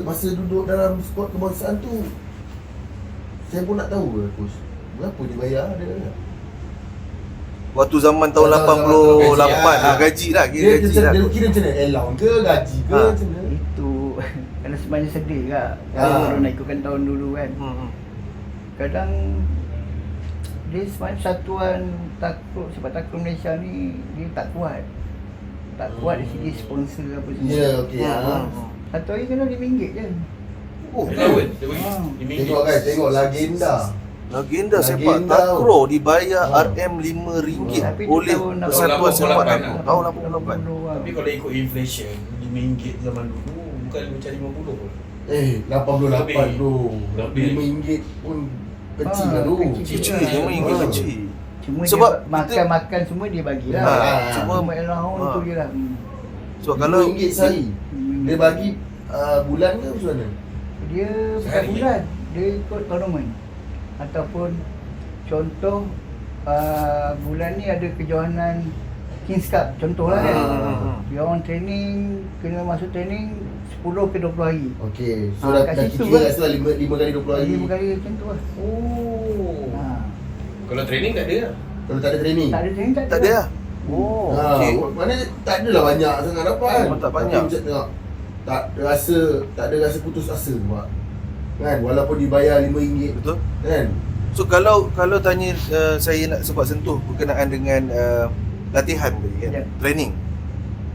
Speaker 3: Masa duduk dalam squad kebangsaan tu, saya pun nak tahu lah coach. Berapa dia bayar dia?
Speaker 2: Waktu zaman tahun
Speaker 3: Zaman
Speaker 2: 88
Speaker 3: gaji,
Speaker 2: gaji lah,
Speaker 3: Dia,
Speaker 2: kira gaji lah.
Speaker 3: dia kira macam mana? Allowance ke gaji ke
Speaker 2: Ha.
Speaker 3: macam mana?
Speaker 1: Itu kerana sebenarnya sedih lah
Speaker 3: Ah.
Speaker 1: kalau nak ikutkan tahun dulu kan. Kadang dia sebenarnya satuan takraw, sepak takraw Malaysia ni dia tak kuat. Tak kuat dari segi sponsor apa semua.
Speaker 3: Ya, okey.
Speaker 1: Satu hari kena RM5 je.
Speaker 2: Oh,
Speaker 4: Lawan dia bagi.
Speaker 1: Ah.
Speaker 3: Tengok kan, tengok legenda.
Speaker 2: legenda sepak
Speaker 3: Legenda.
Speaker 2: takraw dibayar
Speaker 3: Ha.
Speaker 2: RM5
Speaker 1: Tapi tu
Speaker 2: oleh
Speaker 1: tahun
Speaker 2: Persatuan Sepak
Speaker 4: 88
Speaker 2: Takraw tahun 88.
Speaker 4: Tapi kalau ikut inflation, RM5 zaman dulu bukan macam 50 pun.
Speaker 3: 88
Speaker 4: Lebih.
Speaker 3: bro.
Speaker 4: Lebih.
Speaker 3: RM5 pun kecil lah tu.
Speaker 1: kecil.
Speaker 2: Kecil, RM5 kecil.
Speaker 1: Cuma
Speaker 2: Sebab
Speaker 1: dia makan-makan semua dia bagilah.
Speaker 2: cuma-
Speaker 1: Cuma allowance tu je lah.
Speaker 2: So kalau
Speaker 3: RM5 sehari. Dia bagi bulan ke macam mana?
Speaker 1: Dia bukan
Speaker 4: Sehari.
Speaker 1: bulan, dia ikut tournament. Ataupun contoh bulan ni ada kejohanan Kings Cup contohlah kan. Dia orang training, kena masuk training 10 ke 20 hari.
Speaker 3: Okey, so
Speaker 1: Ah,
Speaker 3: dah
Speaker 1: kat
Speaker 3: dah
Speaker 1: situ
Speaker 3: kira
Speaker 1: kan.
Speaker 3: kat situ lah 5 kali 20 hari.
Speaker 1: 5 kali macam tu lah.
Speaker 4: Oh. Kalau training tak ada lah.
Speaker 3: Kalau tak ada training.
Speaker 1: Tak ada training
Speaker 2: tak ada lah. Oh, okey.
Speaker 3: Mana tak adalah banyak sangat dapat.
Speaker 2: Memang tak banyak.
Speaker 3: Tapi macam tengok tak ada rasa putus asa buat. Kan walaupun dibayar RM5
Speaker 2: Betul.
Speaker 3: kan.
Speaker 2: So kalau tanya saya nak sebab sentuh berkenaan dengan latihan tadi kan,
Speaker 1: Ya.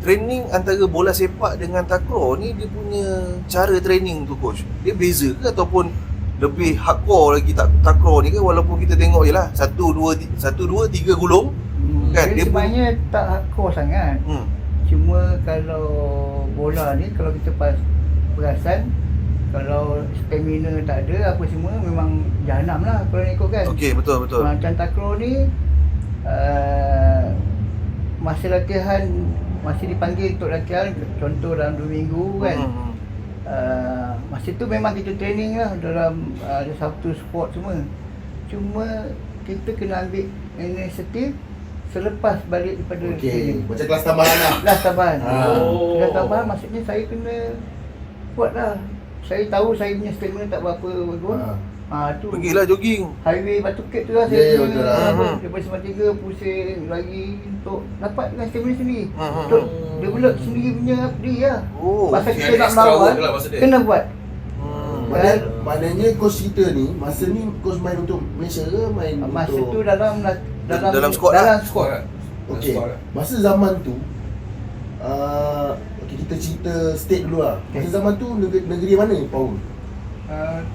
Speaker 2: training antara bola sepak dengan takraw ni dia punya cara training tu coach, dia beza ke ataupun lebih hardcore lagi takraw ni ke, walaupun kita tengok je lah 1 2 3 gulung kan,
Speaker 1: Dia
Speaker 2: dia
Speaker 1: sebenarnya tak hardcore sangat. Cuma kalau bola ni kalau kita perasan, kalau stamina tak ada apa semua memang jahanam lah kalau nak ikutkan.
Speaker 2: okey, betul.
Speaker 1: Macam takraw ni masa latihan, masih dipanggil untuk latihan contoh dalam 2 minggu kan. Masa tu memang kita training lah dalam ada Sabtu sport semua. Cuma kita kena ambil inisiatif selepas balik daripada
Speaker 3: Okey, macam kelas tambahan lah.
Speaker 1: Kelas tambahan.
Speaker 4: Oh.
Speaker 1: Kelas tambahan maksudnya saya kena buat lah. Saya tahu saya punya stamina tak berapa bagus. Tu
Speaker 2: Pergilah jogging.
Speaker 1: highway Batu Kek tu lah
Speaker 3: Ya, ya,
Speaker 1: saya
Speaker 3: betul lah.
Speaker 1: daripada Sembang 3 pusing lagi untuk dapat dengan stamina sendiri.
Speaker 2: Hmm.
Speaker 1: Untuk develop sendiri punya diri lah.
Speaker 2: Oh,
Speaker 1: Pasal
Speaker 4: okey.
Speaker 1: kita nak
Speaker 4: Extra
Speaker 1: melawan,
Speaker 4: work lah maksud dia.
Speaker 1: kena buat.
Speaker 3: Maknanya coach kita ni masa ni coach main untuk Malaysia ke main
Speaker 1: Masa
Speaker 3: untuk
Speaker 1: tu dalam
Speaker 2: Dalam squad lah.
Speaker 1: dalam squad.
Speaker 3: Okey. Masa zaman tu okey kita cerita state dulu lah. Masa
Speaker 1: Okey.
Speaker 3: zaman tu negeri mana Paul?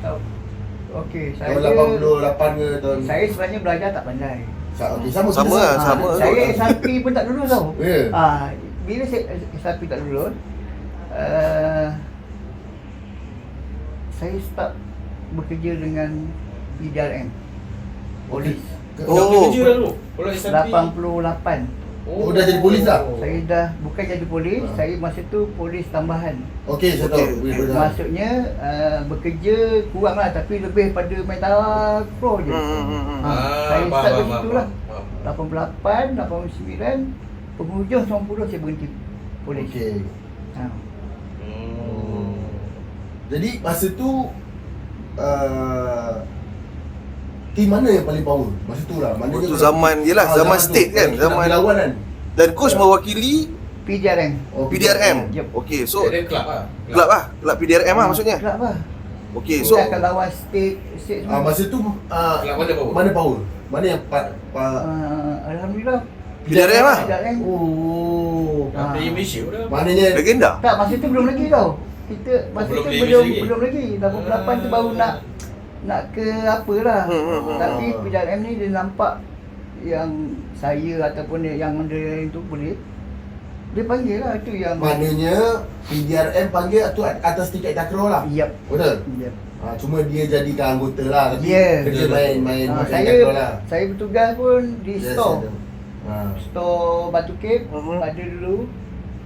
Speaker 1: Tahu. Okey,
Speaker 3: Tahun
Speaker 1: saya
Speaker 3: 88 ke tahun
Speaker 1: saya sebenarnya belajar tak pandai.
Speaker 3: Okey, sama
Speaker 2: Sama
Speaker 3: kita
Speaker 2: lah,
Speaker 1: Ah,
Speaker 2: sama.
Speaker 1: Saya SRP pun tak lulus tau.
Speaker 3: Ya.
Speaker 1: Bila saya SRP tak lulus, saya start bekerja dengan PDRM Polis.
Speaker 2: Oh.
Speaker 4: Kerja dah dulu. Kalau SRP
Speaker 1: 88.
Speaker 3: Oh, dah jadi polis dah?
Speaker 1: Saya dah bukan jadi polis, saya masa tu polis tambahan.
Speaker 3: Okey, saya tahu. Boleh betul.
Speaker 1: Maksudnya bekerja kurang lah tapi lebih pada main takraw je. Saya start dari situ lah. 88, 89, penghujung 90 saya berhenti polis.
Speaker 3: Okey.
Speaker 1: Ha.
Speaker 3: Jadi masa tu team mana yang paling power? Masa tu lah. Maknanya
Speaker 2: Waktu
Speaker 3: kalau-
Speaker 2: zaman, yelah, zaman
Speaker 3: tu.
Speaker 2: state kan,
Speaker 3: Kita nak
Speaker 2: zaman-
Speaker 3: lawan kan.
Speaker 2: Dan coach mewakili
Speaker 1: PDRM.
Speaker 3: Oh,
Speaker 2: PDRM.
Speaker 1: Yep.
Speaker 2: Okey,
Speaker 4: So
Speaker 2: so
Speaker 4: dia club lah.
Speaker 2: kelab PDRM lah maksudnya.
Speaker 1: Kelab lah.
Speaker 2: Okey,
Speaker 1: So
Speaker 2: so
Speaker 1: akan lawan state semua.
Speaker 3: Masa tu
Speaker 4: Kelab mana power?
Speaker 3: mana power? Mana yang
Speaker 1: Alhamdulillah.
Speaker 2: PDRM lah.
Speaker 1: PDRM.
Speaker 3: Oh.
Speaker 4: Dari Malaysia pun dah.
Speaker 3: Maknanya
Speaker 2: Legenda.
Speaker 1: Tak, masa tu belum lagi tau. Kita masa
Speaker 4: Belum
Speaker 1: tu
Speaker 4: lagi
Speaker 1: belum
Speaker 4: lagi?
Speaker 1: belum lagi. 88 tu baru nak nak ke apalah.
Speaker 2: Hmm.
Speaker 1: Tapi PDRM ni dia nampak yang saya ataupun yang dia itu boleh, dia panggil lah, itu yang
Speaker 3: Maknanya PDRM panggil tu atas tiket takraw lah.
Speaker 1: Yap.
Speaker 3: Betul?
Speaker 1: Yap.
Speaker 3: Cuma dia jadikan anggota lah, tapi
Speaker 1: Ya.
Speaker 3: kerja main
Speaker 1: Saya
Speaker 3: takraw lah.
Speaker 1: saya bertugas pun di
Speaker 3: Yes,
Speaker 1: store.
Speaker 3: ada.
Speaker 1: Store Batu Cape
Speaker 2: Mhm.
Speaker 1: ada dulu.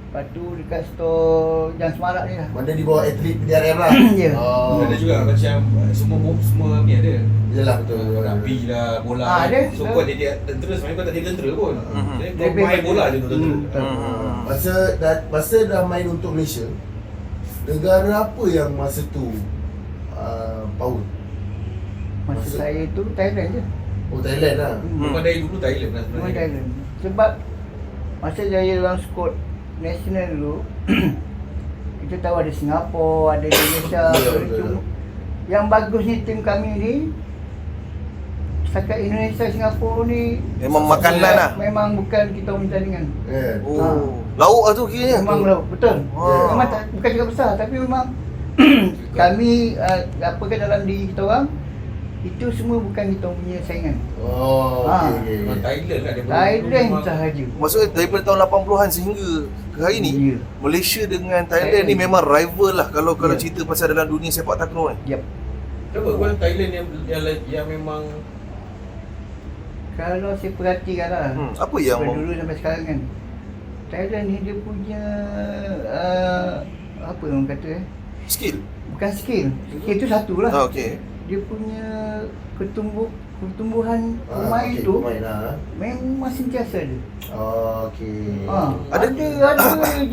Speaker 1: Lepas tu dekat store Jan Semarak ni lah.
Speaker 3: Mana di bawah atlet PDRM lah.
Speaker 1: Ya.
Speaker 3: Oh.
Speaker 4: Ada juga macam semua ni ada.
Speaker 3: Yelah betul.
Speaker 4: Rugby lah, bola.
Speaker 1: Ada.
Speaker 4: So kau dia tentera sebenarnya kau tak jadi tentera pun. Jadi kau
Speaker 1: Lebih
Speaker 4: main
Speaker 1: pada-
Speaker 4: bola je untuk tentera.
Speaker 3: Masa dah main untuk Malaysia, negara apa yang masa tu paut?
Speaker 1: Masa
Speaker 3: Maksud-
Speaker 1: saya tu Thailand je.
Speaker 3: Oh, Thailand lah.
Speaker 4: Memang dari dulu Thailand lah
Speaker 1: Memang
Speaker 4: sebenarnya.
Speaker 1: Thailand. Sebab masa saya dalam skot national dulu kita tahu ada Singapura, ada Indonesia,
Speaker 3: Ya,
Speaker 1: ada
Speaker 3: betul.
Speaker 1: cuma yang bagusnya tim kami ni setakat Indonesia Singapura ni
Speaker 2: Memang makanan lah.
Speaker 1: memang bukan kita punya tandingan.
Speaker 3: Yeah.
Speaker 2: Oh. Lauk lah tu kiranya.
Speaker 1: Memang betul.
Speaker 2: Oh.
Speaker 1: Memang tak, bukan cakap besar tapi memang kami apa ke dalam diri kita orang itu semua bukan kita punya saingan.
Speaker 3: Oh, okey
Speaker 4: Memang
Speaker 3: okey.
Speaker 4: Thailand lah dia.
Speaker 1: Thailand
Speaker 4: memang-
Speaker 1: sahaja.
Speaker 2: Maksudnya daripada tahun 80-an sehingga ke hari ni,
Speaker 1: Ya.
Speaker 2: Malaysia dengan Thailand ni
Speaker 1: Thailand.
Speaker 2: memang rival lah kalau
Speaker 1: Ya.
Speaker 2: cerita pasal dalam dunia sepak takraw ni.
Speaker 1: Yep.
Speaker 4: Kenapa kau Thailand yang memang
Speaker 1: Kalau saya perhatikan lah,
Speaker 2: Apa yang
Speaker 1: daripada dulu sampai sekarang kan, Thailand ni dia punya apa orang kata
Speaker 2: skill?
Speaker 1: bukan skill. Skill tu satu lah.
Speaker 2: Okey.
Speaker 1: Dia punya pertumbuhan pemain
Speaker 3: okey,
Speaker 1: tu
Speaker 3: pemain lah.
Speaker 1: memang sentiasa ada.
Speaker 3: Okey.
Speaker 1: Ada je.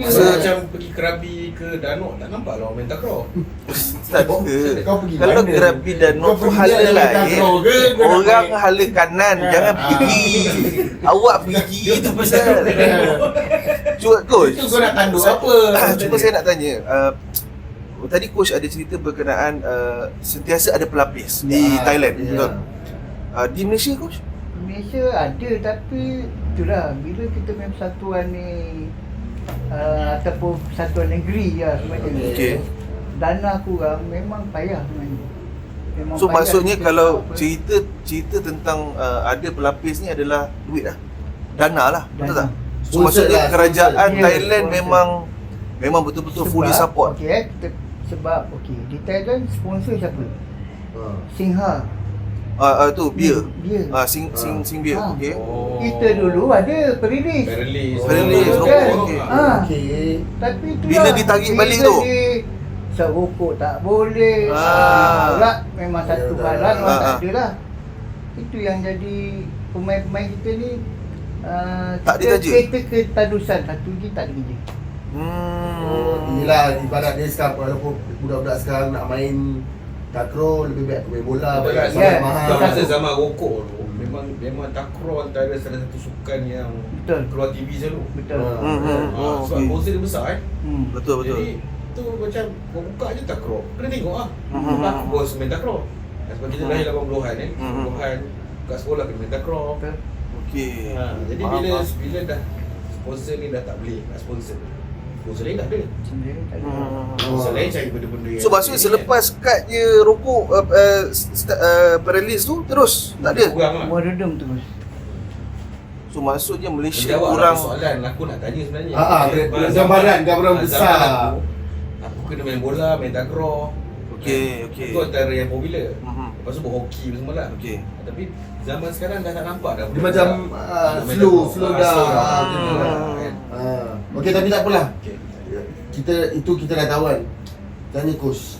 Speaker 4: so, macam pergi Krabi ke Danok tak nampak lah orang main takraw.
Speaker 2: Tak
Speaker 3: Kau pergi
Speaker 2: Kalau
Speaker 3: mana?
Speaker 2: Krabi dan
Speaker 3: Kau
Speaker 2: Nok tu
Speaker 3: pergi
Speaker 2: hala
Speaker 3: dalam
Speaker 2: lain.
Speaker 3: takraw ke? Kau nak
Speaker 2: Orang
Speaker 3: main-
Speaker 2: hala kanan, jangan pergi. Awak pergi itu pasal. Cuba coach.
Speaker 3: Itu kau nak tanduk
Speaker 2: Sa-
Speaker 3: apa?
Speaker 2: Cuma saya nak tanya. Tadi coach ada cerita berkenaan sentiasa ada pelapis di
Speaker 3: Ya,
Speaker 2: Thailand.
Speaker 3: ya.
Speaker 2: Betul. Di Malaysia coach?
Speaker 1: Malaysia ada tapi itulah bila kita main persatuan ni ataupun persatuan negeri lah sebenarnya.
Speaker 2: Okey.
Speaker 1: Dana kurang memang payah sebenarnya. Memang
Speaker 2: So
Speaker 1: payah
Speaker 2: maksudnya
Speaker 1: kita
Speaker 2: kalau
Speaker 1: apa.
Speaker 2: cerita tentang ada pelapis ni adalah duit lah. Dana lah. Betul
Speaker 1: Dana.
Speaker 2: tak? So
Speaker 3: Sponsor
Speaker 2: maksudnya
Speaker 3: lah,
Speaker 2: kerajaan
Speaker 1: sponsor. Ya,
Speaker 2: Thailand
Speaker 1: sponsor.
Speaker 2: memang betul-betul fully support.
Speaker 1: Okey sebab di Thailand sponsor siapa?
Speaker 3: Ah.
Speaker 1: Singha.
Speaker 2: Tu beer.
Speaker 1: Beer.
Speaker 2: Sing beer.
Speaker 1: Ah.
Speaker 2: Okey.
Speaker 4: Oh.
Speaker 1: Kita dulu ada perilis.
Speaker 4: Perilis.
Speaker 2: Perilis,
Speaker 1: rokok,
Speaker 2: kan?
Speaker 4: Okey.
Speaker 3: Okey.
Speaker 1: Tapi tu
Speaker 2: Bila ditarik balik tu?
Speaker 1: Serokok tak boleh. Pula memang satu
Speaker 3: Ya,
Speaker 1: halang memang tak
Speaker 2: ah.
Speaker 1: ada lah. Itu yang jadi pemain-pemain kita ni
Speaker 2: Tak
Speaker 1: kita
Speaker 2: ditaja?
Speaker 1: kereta ketadusan satu je tak ada kerja.
Speaker 3: Yelah, ibarat dia sekarang walaupun budak-budak sekarang nak main takraw lebih baik main bola
Speaker 4: Betul
Speaker 3: bayar
Speaker 4: kan?
Speaker 1: Ya,
Speaker 3: sangat mahal.
Speaker 4: Sebab
Speaker 1: betul.
Speaker 4: masa zaman rokok tu memang takraw antara salah satu sukan yang
Speaker 1: Betul.
Speaker 4: keluar TV selalu.
Speaker 1: Betul.
Speaker 4: Sebab
Speaker 2: okey.
Speaker 4: sponsor dia besar
Speaker 2: Betul betul.
Speaker 4: Jadi tu macam kau buka je takraw. Kena tengok ah.
Speaker 2: Mhm.
Speaker 4: Aku bos main takraw. Sebab kita lahir 80-an kan.
Speaker 2: Mhm.
Speaker 4: 80-an kat sekolah kena main takraw.
Speaker 1: Betul.
Speaker 2: Okey.
Speaker 4: Jadi
Speaker 2: Faham,
Speaker 4: bila
Speaker 2: faham.
Speaker 4: dah sponsor ni dah tak boleh nak sponsor. Sponsor lain dah ada.
Speaker 1: Sebenarnya tak ada.
Speaker 4: Sponsor lain cari benda-benda yang
Speaker 2: So maksudnya selepas kad je rokok perilis tu terus tak ada.
Speaker 4: kurang lah.
Speaker 1: Meredam terus.
Speaker 2: So maksudnya Malaysia
Speaker 4: Menjawab
Speaker 2: kurang
Speaker 4: soalan aku nak tanya sebenarnya.
Speaker 3: gambaran besar.
Speaker 4: Zaman aku kena main bola, main takraw.
Speaker 2: Okey, okey.
Speaker 4: Itu antara yang popular.
Speaker 2: Mhm.
Speaker 4: Lepas tu berhoki semua lah.
Speaker 2: Okey.
Speaker 4: Tapi zaman sekarang dah tak nampak dah.
Speaker 3: Dia macam slow dah.
Speaker 4: Macam tu lah,
Speaker 2: Hmm.
Speaker 4: kan.
Speaker 3: Okey, tapi tak apalah.
Speaker 4: Okey.
Speaker 3: Kita dah tahu kan. Tanya coach.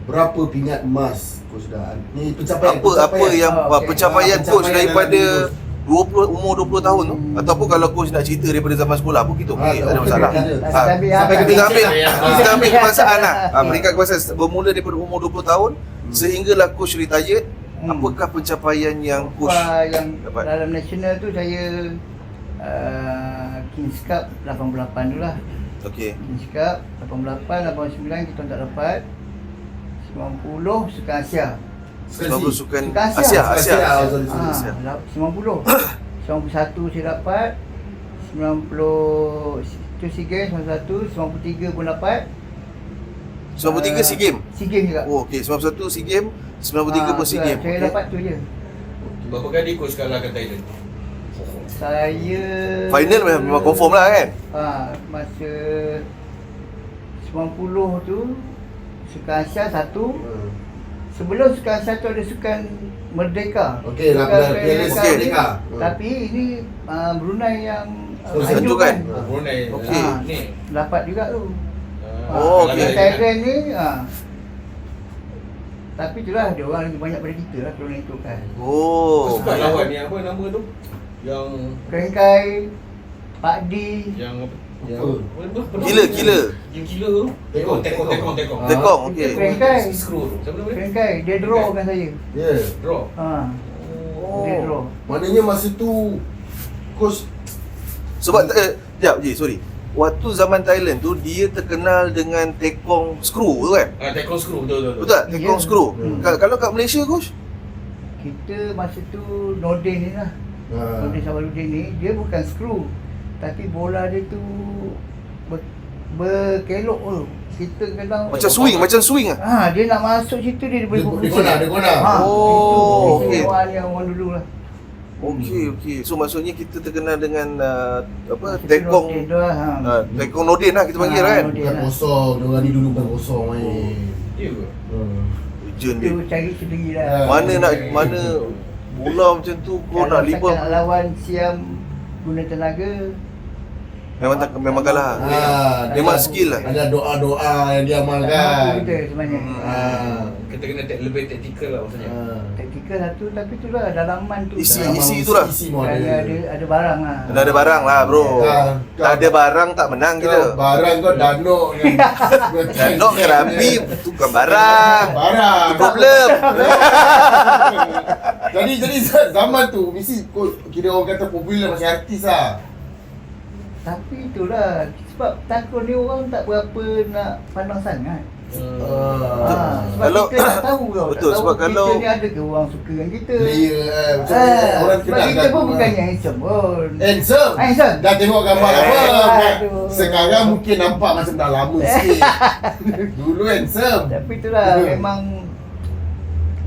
Speaker 3: Berapa pingat emas coach dah? Ni pencapaian.
Speaker 2: Apa yang
Speaker 1: okey.
Speaker 2: pencapaian coach
Speaker 3: Pencapaian
Speaker 2: daripada
Speaker 3: dalam diri
Speaker 2: umur 20 tahun tu ataupun kalau coach nak cerita daripada zaman sekolah pun kita okey, tak ada masalah.
Speaker 3: Sampai ke
Speaker 2: Kita ambil
Speaker 3: pencapaian.
Speaker 2: kita ambil kebangsaan lah. Peringkat kebangsaan bermula daripada umur 20 tahun sehinggalah coach retired. Apakah pencapaian yang coach
Speaker 1: Yang
Speaker 2: dapat?
Speaker 1: dalam nasional tu saya Kings Cup 88 tu lah.
Speaker 2: Okey.
Speaker 1: Kings Cup 88, 89 kita tak dapat. 90 Sukan Asia.
Speaker 2: 90 sukan
Speaker 1: Sukan Asia.
Speaker 2: Asia.
Speaker 3: Asia.
Speaker 2: Asia.
Speaker 1: 90 91 saya dapat. 90 itu SEA Games 91, 93 pun dapat.
Speaker 2: 93 SEA Games.
Speaker 1: SEA Games juga.
Speaker 2: Oh okey, 91 SEA Games, 93 pun SEA Games.
Speaker 1: Saya
Speaker 2: Okey.
Speaker 1: dapat tu je.
Speaker 4: Berapa kali coach kalahkan Thailand?
Speaker 1: Saya
Speaker 2: Final memang confirm lah kan?
Speaker 1: masa 90 tu Sukan Asia 1. Sebelum Sukan Asia tu ada Sukan Merdeka.
Speaker 3: Okey,
Speaker 1: Sukan
Speaker 3: Piala
Speaker 1: Merdeka
Speaker 3: Merdeka.
Speaker 1: ni, tapi ini Brunei yang
Speaker 2: Satu kan?
Speaker 4: Brunei.
Speaker 2: Okey.
Speaker 4: Ni.
Speaker 1: dapat juga tu.
Speaker 2: Oh,
Speaker 1: Kalau
Speaker 2: okey.
Speaker 1: Thailand ni tapi itulah dia orang lagi banyak pada kita lah kalau nak ikutkan.
Speaker 2: Oh.
Speaker 4: Sebab lawan ni apa nama tu? Yang
Speaker 1: Kerengkai, Pak D,
Speaker 4: yang apa?
Speaker 2: Gila.
Speaker 4: Yang gila tu.
Speaker 3: Tekong.
Speaker 2: Tekong, okey.
Speaker 1: Kita Kerengkai.
Speaker 4: Screw tu. Siapa nama dia?
Speaker 1: Kerengkai, dia draw kan saya.
Speaker 3: Ya.
Speaker 4: Draw.
Speaker 1: Dia draw.
Speaker 3: Maknanya masa tu coach
Speaker 2: Sebab sekejap je, sorry. Waktu zaman Thailand tu dia terkenal dengan tekong screw tu kan?
Speaker 4: Tekong screw betul.
Speaker 2: Betul tak? Tekong
Speaker 1: Ya.
Speaker 2: screw.
Speaker 3: Hmm.
Speaker 2: Kalau kat Malaysia coach?
Speaker 1: Kita masa tu Nordin ni lah. Nordin Sabaludin ni dia bukan screw. Tapi bola dia tu berkelok tu. Kita kadang
Speaker 2: Macam swing ah.
Speaker 1: dia nak masuk situ dia boleh
Speaker 3: Dia kona.
Speaker 2: Oh,
Speaker 1: okey.
Speaker 2: okey.
Speaker 1: Yang orang dulu lah.
Speaker 2: Okey. So maksudnya kita terkenal dengan apa?
Speaker 1: Kita
Speaker 2: Tekong
Speaker 1: Nordin tu lah.
Speaker 2: Tekong Nordin lah kita panggil kan?
Speaker 1: Nordin
Speaker 3: Bukan
Speaker 1: lah.
Speaker 3: kosong, diorang ni dulu bukan kosong main.
Speaker 4: Ya ke?
Speaker 2: Legend
Speaker 1: Itu
Speaker 2: dia.
Speaker 1: cari sendiri lah.
Speaker 2: Mana bola macam tu kau nak
Speaker 1: Kalau
Speaker 2: lima
Speaker 1: nak lawan Siam guna tenaga,
Speaker 2: memang kalah. Memang skill lah.
Speaker 3: Ada doa-doa yang dia
Speaker 1: tak mampu
Speaker 3: amalkan.
Speaker 1: kita sebenarnya.
Speaker 4: Kita kena lebih taktikal lah maksudnya.
Speaker 1: Taktikal satu, tapi tu lah dalaman tu.
Speaker 2: Isi
Speaker 1: Dalaman
Speaker 2: tu lah.
Speaker 3: Isi
Speaker 1: ada barang lah.
Speaker 2: Dah ada barang lah bro. Tak ada barang tak menang kita.
Speaker 3: Barang kau danok
Speaker 2: Nok kerapi tu bukan barang.
Speaker 3: Barang.
Speaker 2: Itu problem.
Speaker 3: Jadi zaman tu mesti kau kira orang kata popular macam artis lah.
Speaker 1: Tapi itulah, sebab takraw ni orang tak berapa nak pandang sangat. Sebab
Speaker 2: Kalau-
Speaker 1: kita tak tahu tau.
Speaker 2: Betul,
Speaker 1: Tak tahu
Speaker 2: sebab kalau-
Speaker 1: kita ni ada ke orang suka dengan kita.
Speaker 3: Player macam orang
Speaker 1: Sebab
Speaker 3: kenal
Speaker 1: kita pun bukannya handsome pun.
Speaker 3: Handsome.
Speaker 1: Handsome.
Speaker 3: Dah tengok gambar apa?
Speaker 1: Aduh.
Speaker 3: Sekarang mungkin nampak macam dah lama sikit. Dulu handsome.
Speaker 1: Tapi itulah memang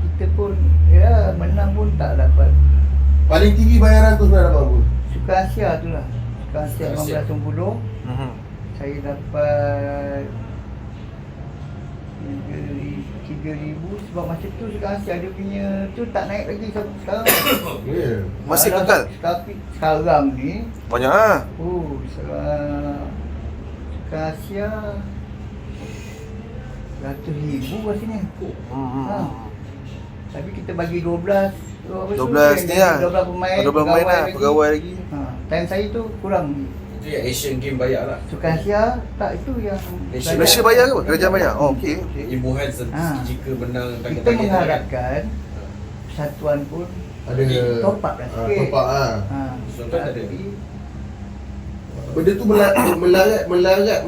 Speaker 1: kita pun ya menang pun tak dapat.
Speaker 3: Paling tinggi bayaran tu sebenarnya apa pun?
Speaker 1: Sukan Asia tu lah. Sukan Asia
Speaker 4: Sukan Asia.
Speaker 1: 1990
Speaker 2: Mhm.
Speaker 1: saya dapat 3,000 sebab masa tu Sukan Asia dia punya tu tak naik lagi sampai sekarang.
Speaker 3: Ya.
Speaker 2: Masih
Speaker 1: Kalau
Speaker 2: kekal?
Speaker 1: Tapi sekarang ni
Speaker 2: Banyak ah.
Speaker 1: Sukan Asia ratus ribu rasanya. Tapi kita bagi 12
Speaker 2: 12 ni lah.
Speaker 1: 12 pemain,
Speaker 2: 12 pemain lah, pegawai lagi.
Speaker 1: Time saya tu kurang.
Speaker 4: Itu yang Asian Game bayar lah.
Speaker 1: Sukan Asia tak, itu yang
Speaker 2: Malaysia bayar ke? Kerajaan bayar? Oh okey.
Speaker 4: Imbuhan jika menang
Speaker 1: kita mengharapkan persatuan pun
Speaker 3: Ada
Speaker 1: top up lah sikit.
Speaker 3: top up lah.
Speaker 4: Persatuan tak ada.
Speaker 1: Tapi
Speaker 3: Benda tu melarat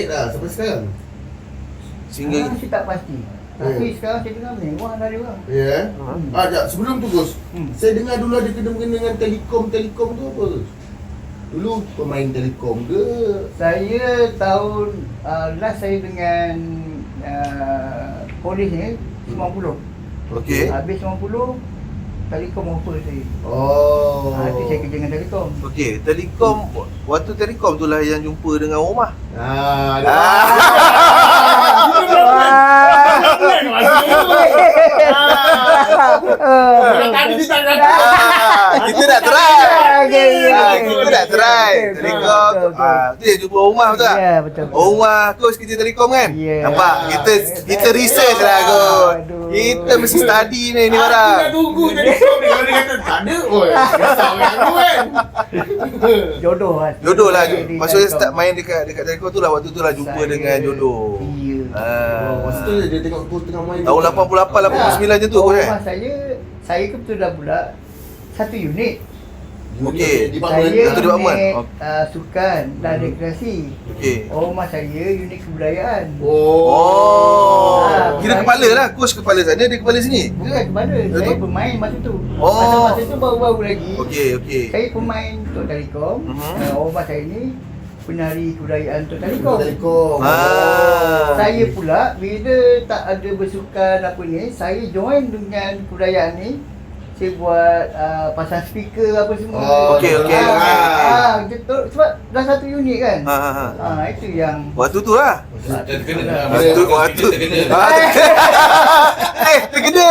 Speaker 3: lah sampai sekarang.
Speaker 2: Sehingga
Speaker 1: masih tak pasti. Tapi sekarang saya dengar mewah lah dia orang.
Speaker 3: Ya. Sekejap, sebelum tu Gus. Saya dengar dulu ada kena-mengena dengan Telekom tu apa Gus? Dulu pemain Telekom ke?
Speaker 1: Saya tahun last saya dengan polis ni 90.
Speaker 2: okey.
Speaker 1: Habis 90 Telekom offer saya.
Speaker 3: Oh.
Speaker 1: Itu saya kerja dengan Telekom.
Speaker 2: Okey, Telekom waktu Telekom tu lah yang jumpa dengan Omar.
Speaker 3: Tadi dia tak nak.
Speaker 2: Kita nak try. Kita nak try.
Speaker 1: Betul,
Speaker 2: Telekom.
Speaker 1: betul.
Speaker 2: Tu yang jumpa Omar betul tak?
Speaker 1: Ya, betul.
Speaker 2: Omar coach kerja Telekom kan?
Speaker 1: Ya.
Speaker 2: Nampak? Kita research lah kot.
Speaker 1: Aduh.
Speaker 2: Kita mesti study ni
Speaker 3: Aku nak
Speaker 2: barang.
Speaker 3: tunggu Telekom ni. Kalau dia kata tak ada, oi. Risau aku kan.
Speaker 1: Jodoh lah.
Speaker 2: Jodoh lah.
Speaker 1: Di
Speaker 2: Maksudnya
Speaker 1: Telekom.
Speaker 2: start main dekat Telekom tu lah waktu tu lah jumpa
Speaker 1: Saya-
Speaker 2: dengan jodoh.
Speaker 1: Iya.
Speaker 3: Masa tu dia tengok aku tengah main.
Speaker 2: Tahun 88 89 je tu coach kan?
Speaker 1: Rumah saya kebetulan pula satu unit.
Speaker 2: Okey.
Speaker 1: Saya
Speaker 2: Satu department.
Speaker 1: unit sukan dan rekreasi.
Speaker 2: Okey.
Speaker 1: Rumah saya unit kebudayaan.
Speaker 2: Oh.
Speaker 1: Ah,
Speaker 2: Kira kepala lah. Coach kepala sana, dia kepala sini.
Speaker 1: Bukan kepala,
Speaker 2: Betul?
Speaker 1: saya pemain masa tu.
Speaker 2: Oh.
Speaker 1: Masa tu baru-baru lagi.
Speaker 2: Okey, okey.
Speaker 1: Saya pemain untuk Telekom.
Speaker 2: Mhm.
Speaker 1: Rumah saya ni penari kebudayaan untuk Telekom.
Speaker 3: Telekom.
Speaker 1: Saya pula bila tak ada bersukan apa ni, saya join dengan kebudayaan ni. Saya buat pasang speaker apa semua.
Speaker 2: Okey.
Speaker 1: Sebab dah satu unit kan. Itu yang
Speaker 2: Waktu tu lah.
Speaker 4: Terkena.
Speaker 2: Waktu. Terkena.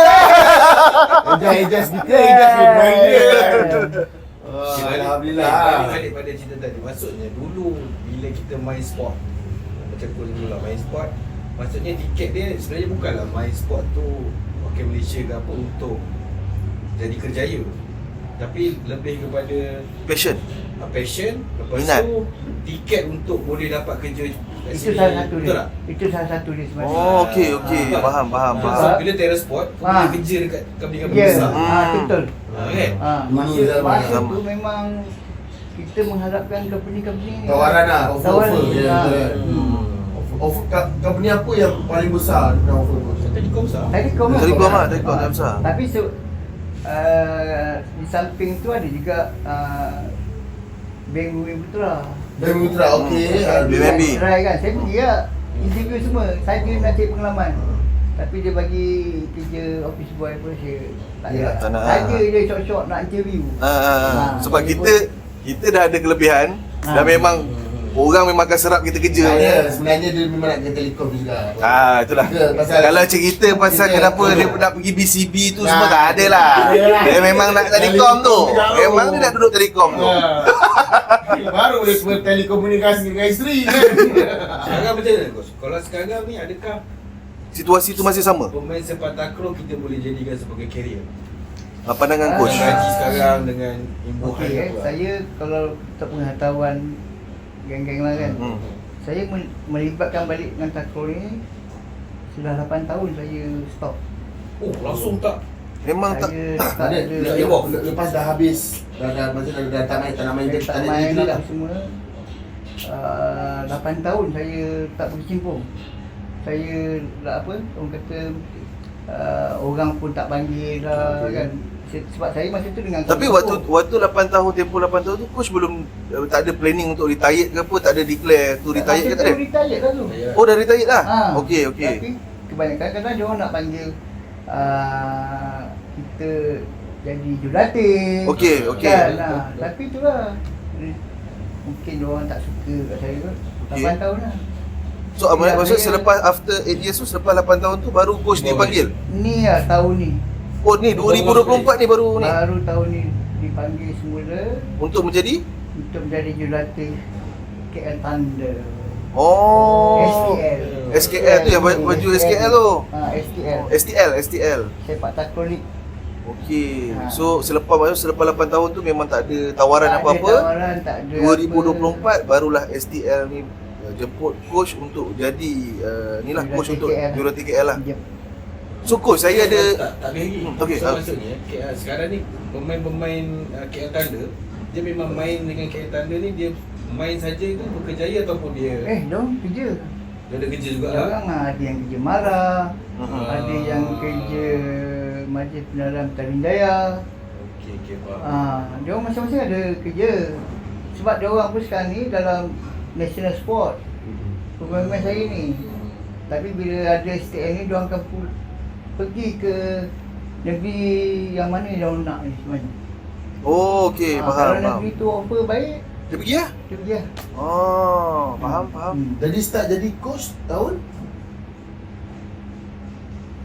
Speaker 3: Ejas kita. Alhamdulillah.
Speaker 4: Balik pada cerita tadi. Maksudnya dulu bila kita main sport, macam aku dulu lah main sport, maksudnya tiket dia sebenarnya bukanlah main sport tu Wakil Malaysia ke apa untuk jadi kerjaya, tapi lebih kepada
Speaker 2: Passion.
Speaker 4: passion. Lepas
Speaker 2: Minat.
Speaker 4: tu tiket untuk boleh dapat kerja kat
Speaker 1: itu
Speaker 4: sini.
Speaker 1: salah satu
Speaker 4: Betul
Speaker 1: dia.
Speaker 4: tak?
Speaker 1: Itu salah satu dia sebenarnya.
Speaker 2: Oh, okey. Faham.
Speaker 4: So, bila terrace sport, kau boleh kerja dekat company-company
Speaker 1: Ya,
Speaker 4: besar.
Speaker 1: betul.
Speaker 4: Kan?
Speaker 3: Dulu
Speaker 1: Masa
Speaker 3: zaman.
Speaker 1: tu memang kita mengharapkan company-company ni
Speaker 3: Tawaran lah,
Speaker 1: tawaran.
Speaker 3: offer. Ya, betul. Offer company apa yang paling besar nak offer tu?
Speaker 4: Telekom besar.
Speaker 1: Telekom lah.
Speaker 2: Telekom tak besar.
Speaker 1: Tapi di samping tu ada juga Bank Bumi Putra.
Speaker 3: Bank Putra, okey.
Speaker 2: BNB.
Speaker 1: Try kan, saya pergi lah interview semua. Saya nak cari pengalaman. Tapi dia bagi kerja office boy apa, saya tak
Speaker 3: Ya,
Speaker 1: ada.
Speaker 2: tak nak.
Speaker 1: Saja dia short-short nak interview.
Speaker 2: Sebab kita dah ada kelebihan dan memang orang memang akan serap kita kerja.
Speaker 3: Sebenarnya dia memang nak ke Telekom juga.
Speaker 2: Itulah.
Speaker 3: Ya, pasal-
Speaker 2: Kalau cerita pasal kenapa dia nak pergi BCB tu semua tak ada lah.
Speaker 3: Yalah.
Speaker 2: Dia memang nak Telekom tu. Memang dia nak duduk Telekom tu.
Speaker 3: Baru boleh semua telekomunikasi dengan isteri kan.
Speaker 4: Sekarang macam mana Coach? Kalau sekarang ni adakah
Speaker 2: Situasi tu masih sama.
Speaker 4: pemain sepak takraw kita boleh jadikan sebagai karier?
Speaker 2: Pandangan coach.
Speaker 4: Gaji sekarang dengan imbuhan
Speaker 1: Okey,
Speaker 4: apa?
Speaker 1: saya kalau tak pengetahuan geng-geng lah kan. Saya melibatkan balik dengan takraw ni sudah 8 tahun saya stop.
Speaker 4: Oh, langsung tak.
Speaker 2: Memang tak.
Speaker 1: Saya tak
Speaker 3: Ada
Speaker 1: ada
Speaker 3: lepas dah habis dah macam dah tak main
Speaker 1: tak main lah semua. 8 tahun saya tak berkecimpung. Saya lah apa, orang kata orang pun tak panggil lah kan. Sebab saya masa tu dengan
Speaker 2: Tapi waktu 8 tahun, tempoh 8 tahun tu coach belum tak ada planning untuk retired ke apa, tak ada declare tu retired ke tak ada?
Speaker 1: Retired lah tu.
Speaker 2: Oh dah retired lah. Okey.
Speaker 1: Tapi kebanyakan kadang dia orang nak panggil kita jadi jurulatih.
Speaker 2: Okey.
Speaker 1: Kan, tapi itulah mungkin dia orang tak suka kat saya tu. 8 tahun lah.
Speaker 2: So maksud selepas after 8 years tu, selepas 8 tahun tu baru coach dipanggil.
Speaker 1: Ni lah tahun ni.
Speaker 2: Oh ni 2024 ni baru ni.
Speaker 1: Baru tahun ni dipanggil semula
Speaker 2: Untuk menjadi
Speaker 1: jurulatih KL Thunder.
Speaker 2: Oh.
Speaker 1: STL.
Speaker 2: SKL tu yang baju SKL tu. STL.
Speaker 1: Sepak takraw ni.
Speaker 2: Okey. So selepas 8 tahun tu memang tak ada tawaran
Speaker 1: Tak ada
Speaker 2: apa-apa.
Speaker 1: tawaran, tak ada
Speaker 2: 2024 barulah STL ni jemput coach untuk jadi inilah coach untuk jurulatih KL lah.
Speaker 1: Yep.
Speaker 2: So coach saya ada
Speaker 4: tak ada lagi.
Speaker 2: Okey,
Speaker 4: So maksudnya sekarang ni pemain-pemain KL Thunder dia memang main dengan KL Thunder ni, dia main saja itu berkejaya ataupun dia
Speaker 1: Dong kerja.
Speaker 4: dia ada kerja juga
Speaker 1: Dia
Speaker 4: lah.
Speaker 1: orang ada yang kerja marah,
Speaker 2: Mhm.
Speaker 1: ada yang kerja Majlis Penerangan Petaling Jaya.
Speaker 4: Okey faham.
Speaker 1: Dia orang masing-masing ada kerja. Sebab dia orang pun sekarang ni dalam national sport. Pemain-pemain saya ni. Tapi bila ada STL ni, dia orang akan pergi ke negeri yang mana dia orang nak ni sebenarnya.
Speaker 2: Oh okey,
Speaker 1: Kalau
Speaker 2: faham.
Speaker 1: negeri tu offer baik,
Speaker 2: Dia pergi lah.
Speaker 1: dia pergi lah.
Speaker 2: Oh, faham.
Speaker 3: Jadi start jadi coach tahun?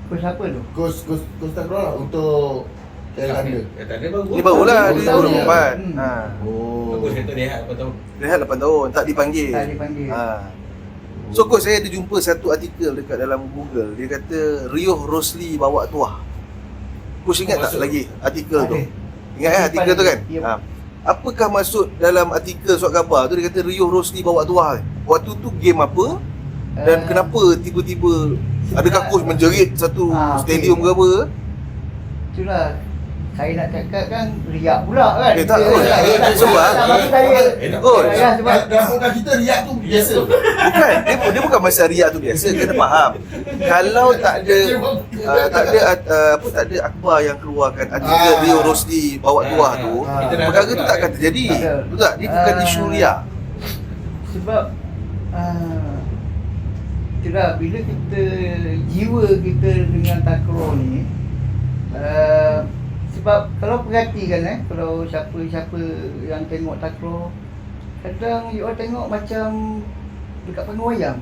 Speaker 1: Coach apa tu?
Speaker 3: Coach takraw lah untuk KL Thunder.
Speaker 4: KL Thunder baru.
Speaker 2: Ni barulah
Speaker 3: Baru
Speaker 2: dia
Speaker 3: tahun
Speaker 2: 2024.
Speaker 1: ni.
Speaker 3: Oh.
Speaker 4: Bagus kata rehat apa tahu.
Speaker 2: Rehat 8 tahun tak dipanggil.
Speaker 1: Tak dipanggil.
Speaker 2: So coach, saya ada jumpa satu artikel dekat dalam Google. Dia kata Rio Rosli bawa tuah. Coach ingat tak
Speaker 4: Maksud?
Speaker 2: lagi artikel tu?
Speaker 1: Ada.
Speaker 2: Ingat artikel tu kan?
Speaker 1: Yep.
Speaker 2: Apakah maksud dalam artikel surat khabar tu? Dia kata Rio Rosli bawa tuah. Waktu tu game apa? Dan kenapa tiba-tiba adakah coach menjerit satu stadium ke apa?
Speaker 1: Itulah saya nak cakap kan riak pula kan.
Speaker 2: Tak kot. Sebab
Speaker 1: sebab
Speaker 3: Dalam kita riak tu biasa.
Speaker 2: bukan dia bukan masa riak tu biasa, kena faham. Kalau tak ada tak ada akhbar yang keluarkan artikel Rio Rosli bawa tuah tu, perkara tu takkan terjadi. Betul tak? Dia bukan isu riak.
Speaker 1: Sebab itulah bila kita jiwa kita dengan takraw ni, sebab kalau perhatikan kalau siapa-siapa yang tengok takraw, kadang you all tengok macam dekat panggung wayang.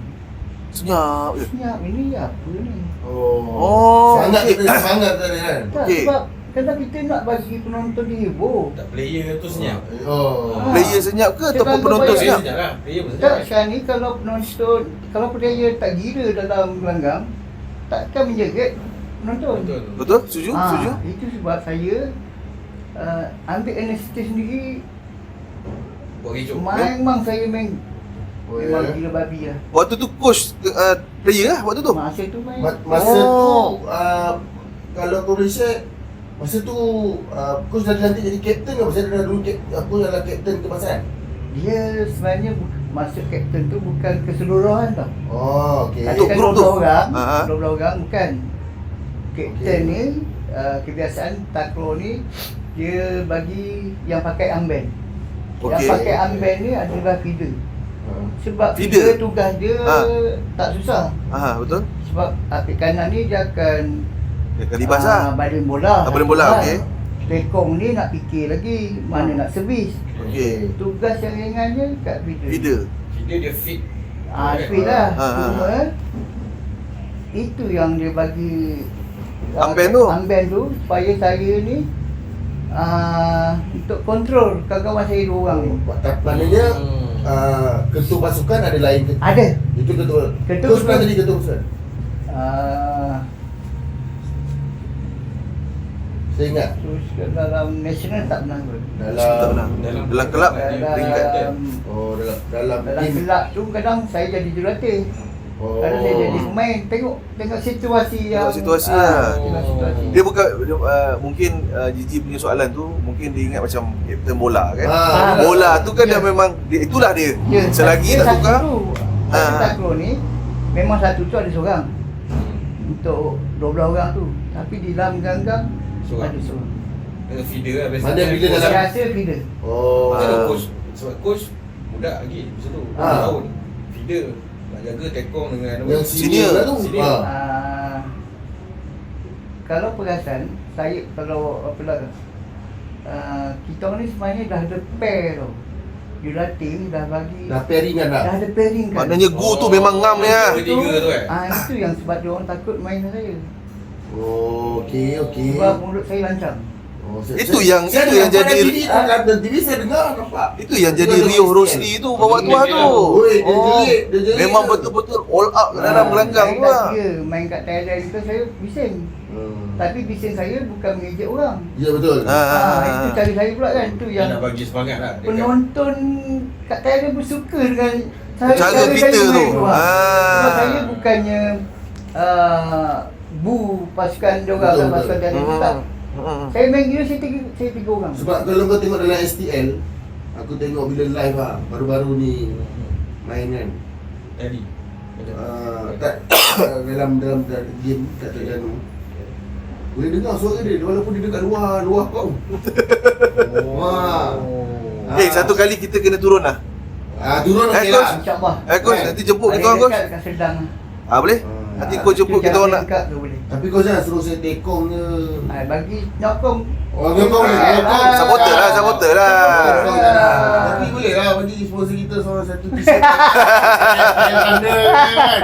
Speaker 2: Senyap je.
Speaker 1: Senyap, ini apa ni?
Speaker 2: Oh,
Speaker 3: Sangat
Speaker 2: okey.
Speaker 3: kita semangat tadi kan.
Speaker 1: Tak,
Speaker 2: Okey.
Speaker 1: sebab kadang kita nak bagi penonton dia hibur.
Speaker 4: Tak player tu senyap.
Speaker 3: Oh.
Speaker 2: Player senyap ke ataupun
Speaker 1: Sebab
Speaker 2: penonton
Speaker 1: bayar-
Speaker 4: Player
Speaker 2: senyap?
Speaker 4: senyap lah. Player pun
Speaker 1: Tak,
Speaker 4: senyap.
Speaker 1: sekarang ni kalau penonton, kalau player tak gila dalam gelanggang, takkan menjerit penonton.
Speaker 4: Betul.
Speaker 2: Betul? Setuju? Setuju?
Speaker 1: Itu sebab saya ambil inisiatif sendiri.
Speaker 4: Buat kecoh.
Speaker 1: Memang saya main
Speaker 3: Oh,
Speaker 1: memang
Speaker 3: ya.
Speaker 1: gila babi lah.
Speaker 2: Waktu tu coach player lah waktu tu.
Speaker 1: Masa tu main.
Speaker 3: Masa
Speaker 2: Oh.
Speaker 3: tu kalau kau boleh share, masa tu coach dah dilantik jadi kapten ke? Masa dia dah dulu aku adalah kapten kebangsaan.
Speaker 1: Dia sebenarnya masuk kapten tu bukan keseluruhan tau.
Speaker 3: Oh, okey.
Speaker 1: Ada
Speaker 2: Untuk
Speaker 1: kan
Speaker 2: grup tu?
Speaker 1: 12 orang,
Speaker 2: Ha.
Speaker 1: 12 orang bukan. Kapten
Speaker 3: Okey.
Speaker 1: ni kebiasaan takraw ni dia bagi yang pakai armband. Yang
Speaker 2: Okey.
Speaker 1: pakai armband ni adalah feeder. Sebab
Speaker 2: Feeder?
Speaker 1: feeder tugas dia
Speaker 2: Ha.
Speaker 1: tak susah.
Speaker 2: Betul?
Speaker 1: Sebab apik kanan ni dia akan
Speaker 2: Dia kali libas lah.
Speaker 1: baling bola.
Speaker 2: Baling bola, okey.
Speaker 1: Tekong ni nak fikir lagi mana nak servis.
Speaker 2: Okey.
Speaker 1: Tugas yang ringannya kat feeder.
Speaker 2: Feeder.
Speaker 4: Dia dia fit.
Speaker 1: Speed lah.
Speaker 2: Ha, ha,
Speaker 1: Cuma itu yang dia bagi
Speaker 2: Armband tu?
Speaker 1: Armband tu supaya saya ni untuk kontrol kawan-kawan saya 2 orang ni.
Speaker 3: Maknanya ketua pasukan ada lain ke?
Speaker 1: Ada.
Speaker 3: Itu ketua.
Speaker 1: Ketua
Speaker 3: Coach pernah
Speaker 1: pasukan.
Speaker 3: jadi ketua pasukan. Saya ingat
Speaker 1: Terus dalam national tak pernah kot.
Speaker 2: Tak pernah.
Speaker 3: dalam
Speaker 2: Dalam kelab peringkat.
Speaker 1: Dalam
Speaker 3: dalam tim.
Speaker 1: kelab tu kadang saya jadi jurulatih.
Speaker 3: Oh.
Speaker 1: Kadang saya jadi pemain. Tengok situasi yang
Speaker 2: situasi lah.
Speaker 1: tengok situasi.
Speaker 2: Dia bukan mungkin Gigi punya soalan tu mungkin dia ingat macam kapten bola kan.
Speaker 3: Ah.
Speaker 2: Bola tu kan
Speaker 1: Ya.
Speaker 2: dia memang itulah dia.
Speaker 1: Ya,
Speaker 2: Selagi
Speaker 1: dia
Speaker 2: tak
Speaker 1: satu
Speaker 2: tukar.
Speaker 1: tu. Satu takraw ni memang satu tu ada seorang. Untuk 12 orang tu. Tapi di dalam ganggang
Speaker 4: Seorang.
Speaker 1: ada seorang.
Speaker 4: Dengan feeder lah biasa.
Speaker 3: Mana bila
Speaker 4: Coach
Speaker 3: dalam-
Speaker 1: Saya rasa feeder.
Speaker 3: Oh.
Speaker 4: Macam mana
Speaker 2: Ah.
Speaker 4: coach? Sebab coach budak lagi masa tu.
Speaker 3: Ah.
Speaker 4: Tahun. Feeder. Nak jaga tekong dengan
Speaker 3: Yang
Speaker 2: Senior.
Speaker 3: senior lah tu.
Speaker 4: Senior.
Speaker 1: Kalau perasan saya kalau apalah kita orang ni sebenarnya dah ada pair tau. Jurulatih ni dah bagi
Speaker 3: Dah pairingan dah.
Speaker 1: dah ada pairing kan.
Speaker 2: Maknanya gu tu memang ngam dia.
Speaker 4: Bertiga tu
Speaker 1: Itu yang sebab dia orang takut main dengan saya.
Speaker 3: Oh, okey okey.
Speaker 1: Sebab mulut saya lancang.
Speaker 3: Oh,
Speaker 2: Itu yang jadi-
Speaker 3: dan TV saya dengar nampak.
Speaker 2: Itu yang jadi Rio Rosli tu bawa tuah tu.
Speaker 3: Oi, dia jerit, dia jerit.
Speaker 2: Memang betul-betul all out dalam gelanggang tu
Speaker 1: Saya
Speaker 2: lah.
Speaker 1: tak kira main kat Thailand tu saya bising. Tapi bising saya bukan mengejek orang.
Speaker 3: Ya betul.
Speaker 1: Itu cara saya pula kan. Itu
Speaker 4: Dia
Speaker 1: yang
Speaker 4: nak bagi semangat lah. Dekat-
Speaker 1: penonton kat Thailand pun suka dengan
Speaker 2: Cara
Speaker 1: saya
Speaker 2: kita
Speaker 1: main
Speaker 2: tu.
Speaker 1: tu. Sebab saya bukannya bu pasukan diorang
Speaker 3: Betul,
Speaker 1: lah, pasukan
Speaker 3: betul.
Speaker 1: Thailand tak. Saya main gila saya tiga orang.
Speaker 3: Sebab kalau kau tengok dalam STL, aku tengok bila live lah, baru-baru ni main kan.
Speaker 4: Tadi.
Speaker 3: Tak dalam game kat Terengganu. Boleh dengar suara dia walaupun dia dekat luar kau. Wah.
Speaker 2: Satu kali kita kena turun lah.
Speaker 3: Turun okey
Speaker 2: Coach.
Speaker 3: lah.
Speaker 1: InsyaAllah.
Speaker 2: Coach nanti jemput kita orang coach.
Speaker 1: Dekat Serdang.
Speaker 2: Boleh? Nanti coach jemput kita orang nak.
Speaker 1: Dekat tu boleh.
Speaker 3: Tapi kau jangan suruh saya tekong je.
Speaker 1: Bagi nyokong.
Speaker 3: Oh, nyokong ni, nyokong.
Speaker 2: Supporter lah, supporter lah.
Speaker 3: Kau jangan. Tapi boleh lah bagi sponsor kita seorang satu t-shirt. Yang anda kan.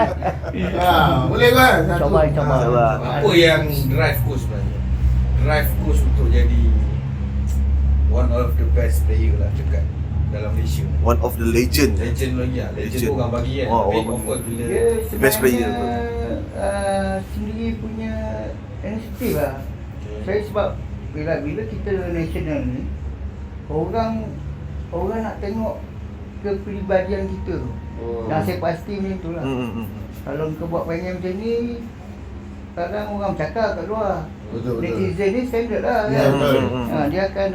Speaker 3: Boleh kan? Satu.
Speaker 1: InsyaAllah.
Speaker 2: InsyaAllah.
Speaker 4: Apa yang drive coach sebenarnya? Drive coach untuk jadi one of the best player lah dekat dalam Malaysia.
Speaker 2: One of the legend.
Speaker 4: Legend lagi lah. Legend
Speaker 2: Legend.
Speaker 4: tu orang bagi kan.
Speaker 2: Oh,
Speaker 4: Tapi
Speaker 2: orang
Speaker 4: of course
Speaker 2: bagi.
Speaker 4: bila
Speaker 1: Dia
Speaker 2: Best player.
Speaker 1: sebenarnya sendiri punya inisiatif lah. Saya sebab bila kita national ni, orang nak tengok kepribadian kita tu.
Speaker 3: Oh.
Speaker 1: Yang saya pasti macam tu lah. Kalau kau buat pengen macam ni, kadang orang cakap kat luar.
Speaker 3: Betul, betul.
Speaker 1: Netizen ni standard lah
Speaker 3: Ya,
Speaker 1: kan.
Speaker 3: betul.
Speaker 1: Dia akan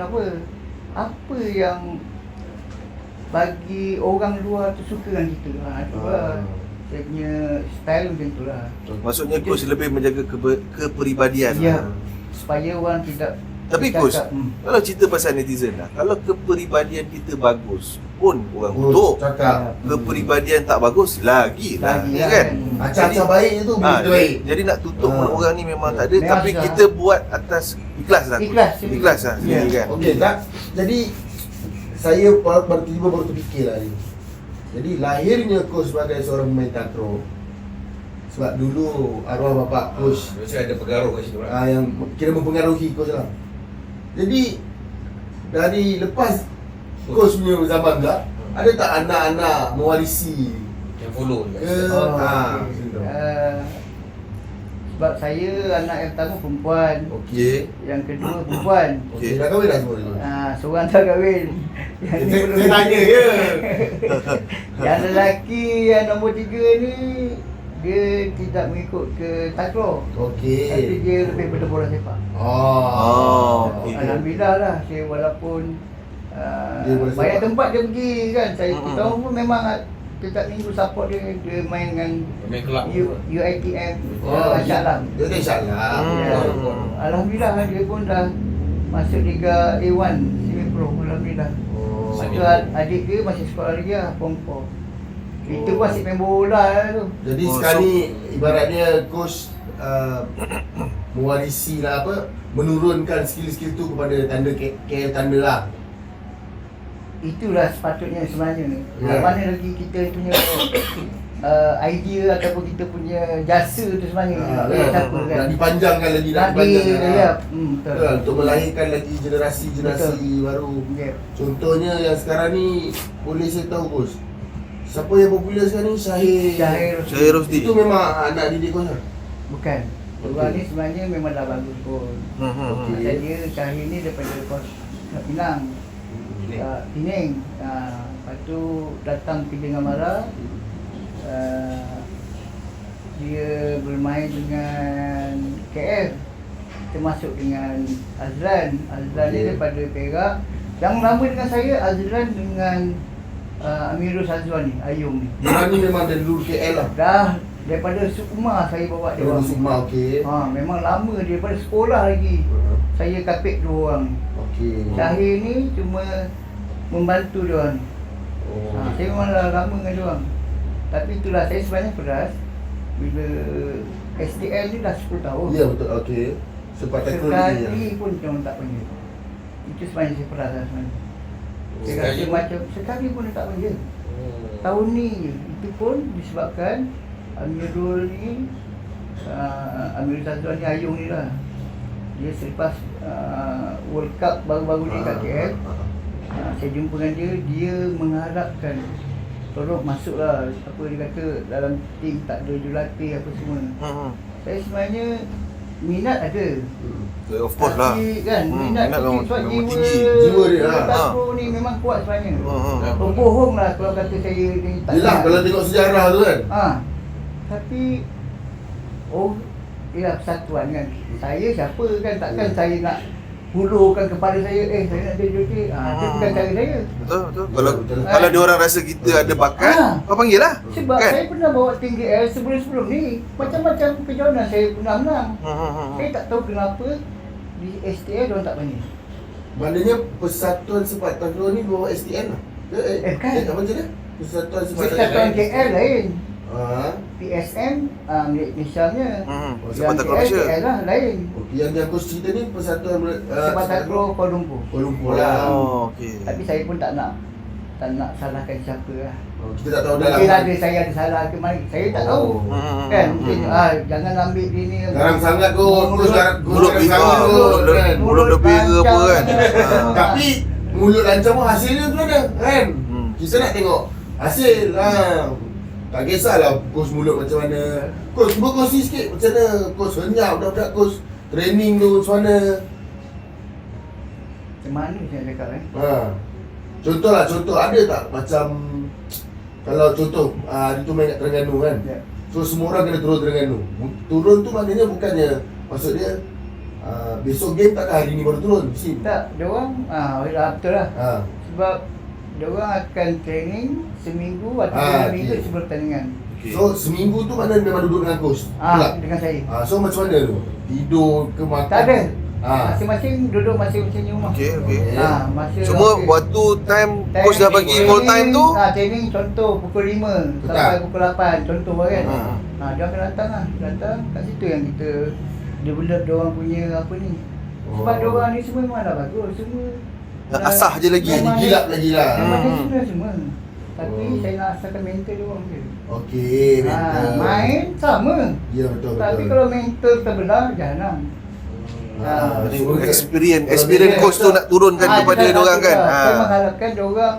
Speaker 1: apa yang bagi orang luar tu suka dengan kita. Itu lah. Saya punya style macam tu lah.
Speaker 2: Maksudnya coach lebih menjaga kepribadian.
Speaker 1: Ya. Supaya orang tidak
Speaker 2: Tapi
Speaker 1: Dia
Speaker 2: coach,
Speaker 1: cakap,
Speaker 2: kalau cerita pasal netizen lah, kalau kepribadian kita bagus pun orang
Speaker 3: Coach
Speaker 2: kutuk.
Speaker 3: cakap
Speaker 2: Kepribadian tak bagus lagi lah,
Speaker 1: Lagi
Speaker 2: ya
Speaker 1: lah
Speaker 2: kan?
Speaker 1: kan.
Speaker 3: acah-acah baik tu bila kita baik.
Speaker 2: Jadi nak tutup
Speaker 3: Ah.
Speaker 2: mulut orang ni memang tak ada,
Speaker 1: Memang
Speaker 2: tapi
Speaker 1: susah.
Speaker 2: kita buat atas ikhlas lah. coach.
Speaker 1: Ikhlas.
Speaker 2: Ikhlas lah
Speaker 1: Ya.
Speaker 2: sendiri kan.
Speaker 3: Okey tak? Jadi saya baru terfikir lah ni. Jadi lahirnya coach sebagai seorang pemain takraw sebab dulu arwah bapak coach
Speaker 4: Mesti ada pengaruh kat situ lah.
Speaker 3: yang kira mempengaruhi coach lah. Jadi dari lepas coach punya zaman tak, ada tak anak-anak mewarisi
Speaker 4: Yang follow juga.
Speaker 3: ke?
Speaker 1: Oh,
Speaker 3: macam
Speaker 1: okey.
Speaker 3: tu.
Speaker 1: Sebab saya anak yang pertama perempuan,
Speaker 3: Okey.
Speaker 1: yang kedua perempuan.
Speaker 3: Okey, dah kahwin dah semua ni.
Speaker 1: Seorang tak kahwin. Yang ni
Speaker 3: Saya
Speaker 1: belum
Speaker 3: saya tanya je.
Speaker 1: Yang lelaki yang nombor 3 ni dia tidak mengikut ke takraw.
Speaker 3: Okey.
Speaker 1: Tapi dia lebih pada bola sepak.
Speaker 2: Oh, okey.
Speaker 1: Alhamdulillah lah saya walaupun
Speaker 3: Dia bola
Speaker 1: banyak
Speaker 3: sepak.
Speaker 1: tempat dia pergi kan. Saya
Speaker 2: Mm-mm.
Speaker 1: tahu pun memang setiap minggu support dia. Dia main dengan
Speaker 4: Main kelab.
Speaker 1: UITM.
Speaker 3: Oh,
Speaker 1: Masya Allah.
Speaker 3: Dia kata insya-Allah.
Speaker 1: Ya. Alhamdulillah dia pun dah masuk Liga A1 Semi Pro. Alhamdulillah.
Speaker 3: Oh.
Speaker 1: Satu adik dia masih sekolah lagi lah, Form 4. Itu pun asyik main bola lah tu.
Speaker 3: Jadi
Speaker 2: Oh,
Speaker 3: sekarang ni ibaratnya coach mewarisi lah apa, menurunkan skill-skill tu kepada tanda KL Tanda lah.
Speaker 1: Itulah sepatutnya sebenarnya ni.
Speaker 3: Ya.
Speaker 1: Mana lagi kita punya idea ataupun kita punya jasa tu sebenarnya. Siapa kan?
Speaker 3: Nak dipanjangkan lagi, nak
Speaker 1: Nak
Speaker 3: dipanjangkan.
Speaker 1: ya.
Speaker 3: Betul.
Speaker 1: Betul.
Speaker 3: Untuk melahirkan lagi generasi-generasi baru.
Speaker 1: Ya.
Speaker 3: Contohnya yang sekarang ni boleh saya tahu coach. Siapa yang popular sekarang ni? Syahir.
Speaker 2: Syahir Rosdi.
Speaker 3: Itu memang anak didik coach lah.
Speaker 1: Bukan. Orang ni sebenarnya memang dah bagus pun.
Speaker 3: Okey.
Speaker 1: Pasal dia Syahir ni daripada Kos Pinang. Pening. Lepas tu datang pergi dengan Mara. Dia bermain dengan KL. Termasuk dengan Azlan. Azlan ni
Speaker 3: Okey.
Speaker 1: daripada Perak. Yang lama dengan saya Azlan dengan Amirul Azwan ni, Ayung ni.
Speaker 3: Dia ni memang dari dulu KL lah.
Speaker 1: Dah daripada Sukma saya bawa dia
Speaker 3: Dari
Speaker 1: orang.
Speaker 3: Sukma, okey.
Speaker 1: Memang lama dia daripada sekolah lagi. Saya kapit 2 orang.
Speaker 3: Okey.
Speaker 1: Syahir ni cuma membantu dia orang.
Speaker 3: Oh.
Speaker 1: Saya memang dah lama dengan dia orang. Tapi itulah saya sebenarnya pedas bila SDL ni dah 10 tahun.
Speaker 3: Ya betul, okey. Sempat tackle ni.
Speaker 1: Sekali pun dia orang tak panggil. Itu sebenarnya saya pedas lah sebenarnya. Saya
Speaker 4: Sekali
Speaker 1: rasa
Speaker 4: pun?
Speaker 1: macam sekali pun dia tak panggil. Tahun ni je. Itu pun disebabkan Amirul ni Amirul Azwan ni Ayung ni lah. Dia selepas World Cup baru-baru ni kat KL, saya jumpa dengan dia mengharapkan tolong masuklah, apa dia kata, dalam tim tak ada jurulatih apa semua. Saya sebenarnya minat ada.
Speaker 2: Of course lah.
Speaker 1: Tapi kan minat
Speaker 2: minat
Speaker 1: tinggi, sebab
Speaker 2: memang
Speaker 1: jiwa
Speaker 2: tinggi.
Speaker 3: Jiwa dia lah.
Speaker 1: takraw ni memang kuat sebenarnya.
Speaker 2: Hmm.
Speaker 1: Bohong lah kalau kata saya ni tak
Speaker 3: Yelah
Speaker 1: minat.
Speaker 3: kalau tengok sejarah tu kan.
Speaker 1: Tapi ialah persatuan kan. Saya siapa kan, takkan saya nak hulurkan kepada saya saya nak jadi joki. Itu bukan cara saya.
Speaker 2: Betul.
Speaker 3: Betul.
Speaker 2: Kalau dia orang rasa kita ada bakat, kau panggil lah.
Speaker 1: Sebab saya pernah bawa tim KL sebelum-sebelum ni. Macam-macam kejohanan saya pernah menang. Saya tak tahu kenapa di STL dia orang tak panggil.
Speaker 3: Maknanya Persatuan Sepak Takraw ni bawa STN lah.
Speaker 1: Kan?
Speaker 3: Apa macam dia? Persatuan Sepak
Speaker 1: Persatuan KL lain. PSM misalnya.
Speaker 2: Sepak Takraw Malaysia.
Speaker 1: KL lah lain.
Speaker 3: Yang coach cerita ni Persatuan
Speaker 1: Sepak Takraw Kuala Lumpur.
Speaker 3: Kuala Lumpur lah.
Speaker 2: Oh, okey.
Speaker 1: Tapi saya pun tak nak salahkan siapa lah.
Speaker 3: Kita tak tahu dalam.
Speaker 1: Mungkin ada saya ada salah ke mana, saya tak tahu. Kan mungkin jangan ambil dia ni
Speaker 3: Garang sangat kot.
Speaker 2: Mulut bira, mulut lebih apa kan.
Speaker 3: Tapi mulut lancang pun hasilnya tu ada kan. Kita nak tengok hasil lah. Tak kisahlah coach mulut macam mana. Coach cuba kongsi sikit macam mana coach senyap budak-budak coach training tu macam mana.
Speaker 1: Macam mana saya cakap
Speaker 3: Contoh ada tak macam kalau contoh hari tu main kat Terengganu kan.
Speaker 1: Ya.
Speaker 3: So semua orang kena turun Terengganu. Turun tu maknanya bukannya maksud dia besok game takkan hari ni baru turun. Mesti.
Speaker 1: Tak, dia orang betul lah. Sebab dia orang akan training seminggu atau 2 minggu
Speaker 3: okey.
Speaker 1: sebelum pertandingan.
Speaker 3: So seminggu tu mana memang duduk dengan coach. Pula.
Speaker 1: Dengan saya.
Speaker 3: So macam mana tu? Tidur ke makan?
Speaker 1: Tak ada. Masing-masing duduk masing-masing di rumah.
Speaker 2: Okey.
Speaker 1: Masa
Speaker 2: Cuma waktu time coach dah bagi full time tu,
Speaker 1: training contoh pukul 5 sampai pukul 8 contoh kan. Dia akan datang kat situ yang kita develop diorang punya apa ni. Sebab diorang ni semua memang dah bagus, semua
Speaker 2: asah je lagi.
Speaker 3: Jadi gilap lagi lah.
Speaker 1: memang national semua. Tapi saya nak asaskan mental diorang je.
Speaker 3: Okey, mental.
Speaker 1: Main sama.
Speaker 3: Ya, betul.
Speaker 1: Tapi kalau mental terbelah, jahanam.
Speaker 2: Experience coach tu nak turunkan kepada diorang kan.
Speaker 1: Saya mengharapkan diorang,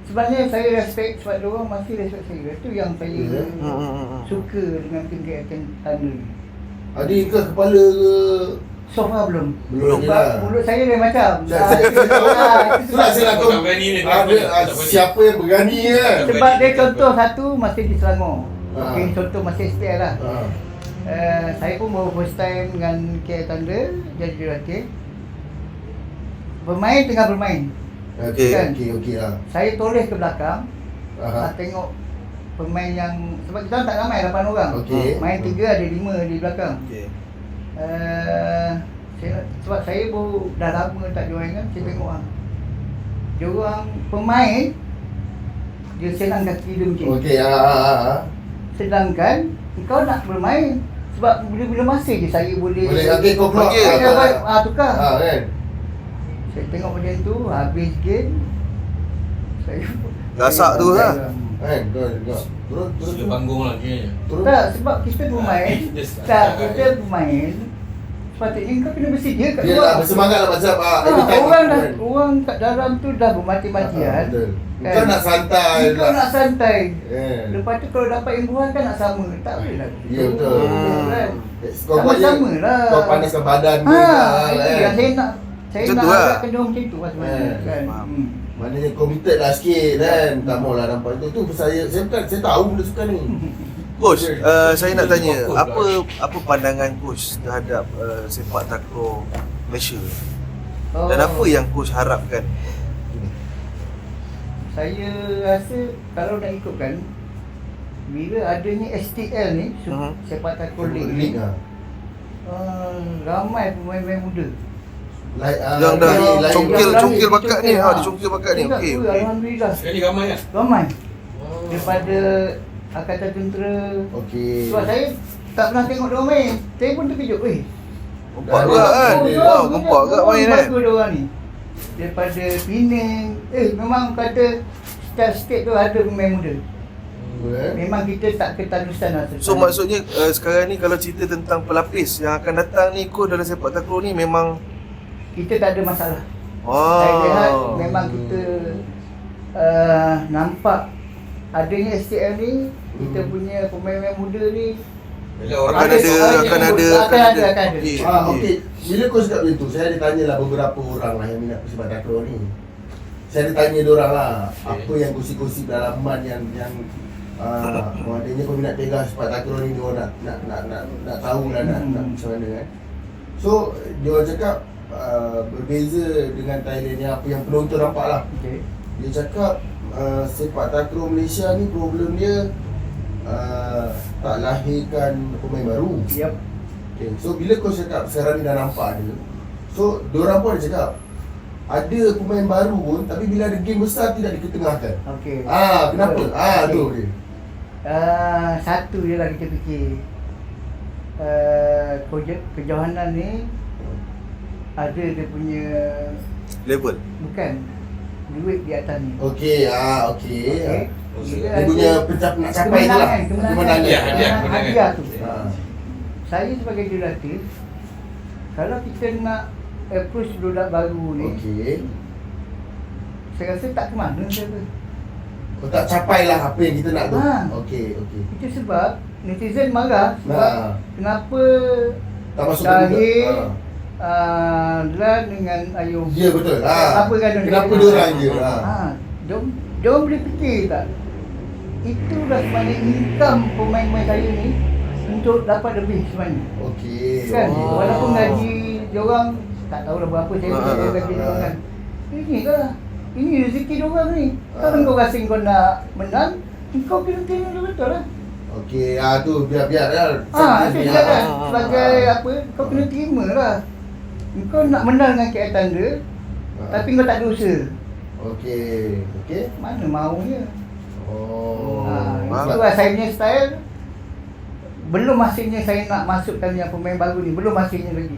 Speaker 1: sebenarnya saya respect sebab diorang masih respect saya. Itu yang saya suka dengan tim Captain Thunder ni.
Speaker 3: Adik ke kepala ke?
Speaker 1: So far belum.
Speaker 3: Belum
Speaker 1: Sebab
Speaker 3: lah.
Speaker 1: mulut saya lain macam.
Speaker 3: Itulah saya nak tahu siapa yang berani kan.
Speaker 1: Sebab dia contoh satu masih di Selangor. Okey, contoh masih SPL lah. Saya pun baru first time dengan KL Thunder jadi jurulatih. Bermain tengah bermain.
Speaker 3: Okey lah.
Speaker 1: Saya toleh ke belakang. Nak tengok pemain yang, sebab kita tak ramai 8 orang. Main 3 ada 5 di belakang. Sebab saya baru dah lama tak join kan, saya tengok lah. Diorang pemain dia senang kaki dia macam
Speaker 3: Okey,
Speaker 1: sedangkan kau nak bermain sebab bila masa je saya boleh
Speaker 3: okey, kau keluar.
Speaker 1: Tukar.
Speaker 3: Kan.
Speaker 1: Saya tengok macam tu, habis game saya
Speaker 2: Gasak tu lah.
Speaker 3: Kan, turun.
Speaker 5: Sila panggung lah kira.
Speaker 1: Tak, sebab kita bermain. Kita bermain. Sepatutnya kau kena bersedia kat
Speaker 3: Dia
Speaker 1: luar.
Speaker 3: lah bersemangat lah macam every time
Speaker 1: Orang kat dalam tu dah bermati-matian.
Speaker 3: Kau nak santai
Speaker 1: Kau nak santai.
Speaker 3: Lepas
Speaker 1: tu kalau dapat imbuhan kan nak sama. Tak boleh lah.
Speaker 3: Ya, betul.
Speaker 1: Kan?
Speaker 3: Sama-sama
Speaker 1: lah.
Speaker 3: Kau panaskan badan
Speaker 1: Itu yang saya nak. Saya
Speaker 2: Macam
Speaker 1: nak
Speaker 2: tu lah.
Speaker 1: agakkan dia macam tu lah sebenarnya. Kan?
Speaker 3: Maknanya committed lah sikit kan. Tak maulah nampak itu saya tahu benda suka ni.
Speaker 2: Coach, saya nak tanya, apa pandangan coach terhadap sepak takraw Malaysia? Dan apa yang coach harapkan?
Speaker 1: Saya rasa kalau nak ikutkan, bila adanya STL ni, sepak takraw league ni, ramai pemain-pemain muda.
Speaker 2: Yang dah congkil bakat ni, dia congkil bakat ni. Okey.
Speaker 1: Alhamdulillah.
Speaker 5: Sekali ramai kan?
Speaker 1: Ramai. Daripada Angkatan Tentera.
Speaker 3: Okey.
Speaker 1: Sebab saya tak pernah tengok dia main. Saya pun terkejut.
Speaker 2: Gempak juga kan? Wow, gempak juga main kan?
Speaker 1: Bagus dia orang ni. Daripada Penang. Memang kata state tu ada pemain muda. Memang kita tak ketalusan lah.
Speaker 2: So maksudnya sekarang ni kalau cerita tentang pelapis yang akan datang ni, coach dalam sepak takraw ni memang
Speaker 1: kita tak ada masalah. Saya lihat memang kita nampak adanya STL ni, kita punya pemain-pemain muda ni
Speaker 2: akan ada.
Speaker 3: Okey. Bila kau cakap macam tu, saya ada tanyalah beberapa orang lah yang minat sepak takraw ni. Saya ada tanya diorang lah, apa yang kongsi-kongsi pengalaman yang adanya peminat pegang sepak takraw ni, diorang nak tahu lah nak macam mana kan. So, diorang cakap berbeza dengan Thailand ni, apa yang penonton nampak lah. Dia cakap sepak takraw Malaysia ni problem dia tak lahirkan pemain baru. Okay. So bila kau cakap sekarang ni dah nampak dia, so diorang pun ada cakap ada pemain baru pun, tapi bila ada game besar tidak diketengahkan. Kenapa? Tu dia.
Speaker 1: Satu je lah kita fikir, kejohanan ni ada dia punya
Speaker 2: level.
Speaker 1: Bukan duit di atas ni.
Speaker 3: Okey. Dia punya nak capai tu lah.
Speaker 1: Hadiah tu. Saya sebagai jurulatih, kalau kita nak approach budak baru ni, saya rasa tak ke mana saya.
Speaker 3: Kau tak capai lah apa yang kita nak tu. Okey.
Speaker 1: Itu sebab netizen marah sebab kenapa
Speaker 3: tak masuk
Speaker 1: Dahil Lan dengan Ayub.
Speaker 3: Ya betul.
Speaker 1: Apa kan
Speaker 3: kenapa diorang je?
Speaker 1: Diorang boleh fikir tak? Itulah sebenarnya income pemain-pemain saya ni untuk dapat lebih sebenarnya.
Speaker 3: Okey.
Speaker 1: Kan? Walaupun gaji diorang tak tahulah berapa saya gaji diorang kan. Ini rezeki diorang ni. Kalau kau rasa kau nak menang, kau kena tengok betul lah.
Speaker 3: Okey, tu biar lah.
Speaker 1: Itu kan sebagai apa, kau kena terima lah. Kau nak menang dengan KL Thunder, tapi kau tak ada usaha.
Speaker 3: Okey.
Speaker 1: Mana maunya?
Speaker 3: Oh.
Speaker 1: Itulah saya punya style. Belum masanya saya nak masukkan yang pemain baru ni, belum masanya lagi.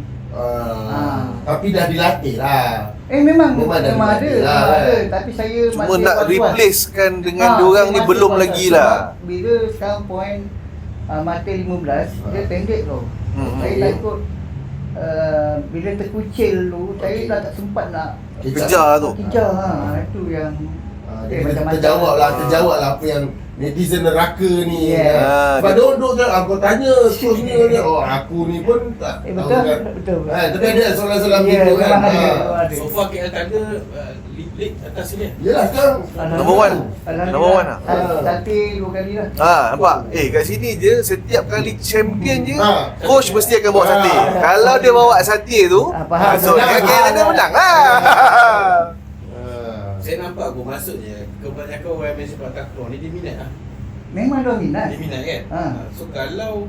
Speaker 3: Tapi dah dilatih lah.
Speaker 1: Memang
Speaker 3: dah
Speaker 1: ada,
Speaker 3: dilatih lah,
Speaker 1: ada. Tapi saya
Speaker 2: Cuma
Speaker 1: masih
Speaker 2: nak
Speaker 1: was-was.
Speaker 2: replacekan dengan diorang
Speaker 1: saya
Speaker 2: ni
Speaker 1: masih
Speaker 2: belum
Speaker 1: was-was.
Speaker 2: lagi
Speaker 1: Sebab
Speaker 2: lah.
Speaker 1: Bila sekarang poin mata 15, dia pendek tau. Saya takut bila terkucil tu, saya dah tak sempat nak
Speaker 2: Kejar tu.
Speaker 1: kejar. Itu yang
Speaker 3: Terjawab lah apa yang netizen neraka ni.
Speaker 1: Yeah.
Speaker 3: Sebab dia duduk kau tanya coach ni, aku ni pun tak tahu
Speaker 1: betul,
Speaker 3: kan.
Speaker 1: betul.
Speaker 3: Tapi ada soalan-soalan
Speaker 1: Ya,
Speaker 3: gitu kan.
Speaker 1: memang ada.
Speaker 4: So far KL Thunder league atas sini.
Speaker 3: Yelah sekarang
Speaker 2: Number one. Number one lah.
Speaker 1: Latih 2 kali lah.
Speaker 2: Nampak? Kat sini je setiap kali champion je coach
Speaker 3: betul.
Speaker 2: mesti akan bawa Satay. Kalau dia bawa Satay tu,
Speaker 1: Faham.
Speaker 2: so dia KL menang lah.
Speaker 4: Saya nampak aku maksudnya kebanyakan orang main sepak takraw ni dia minat lah.
Speaker 1: Memang dia minat.
Speaker 4: Dia minat kan? So kalau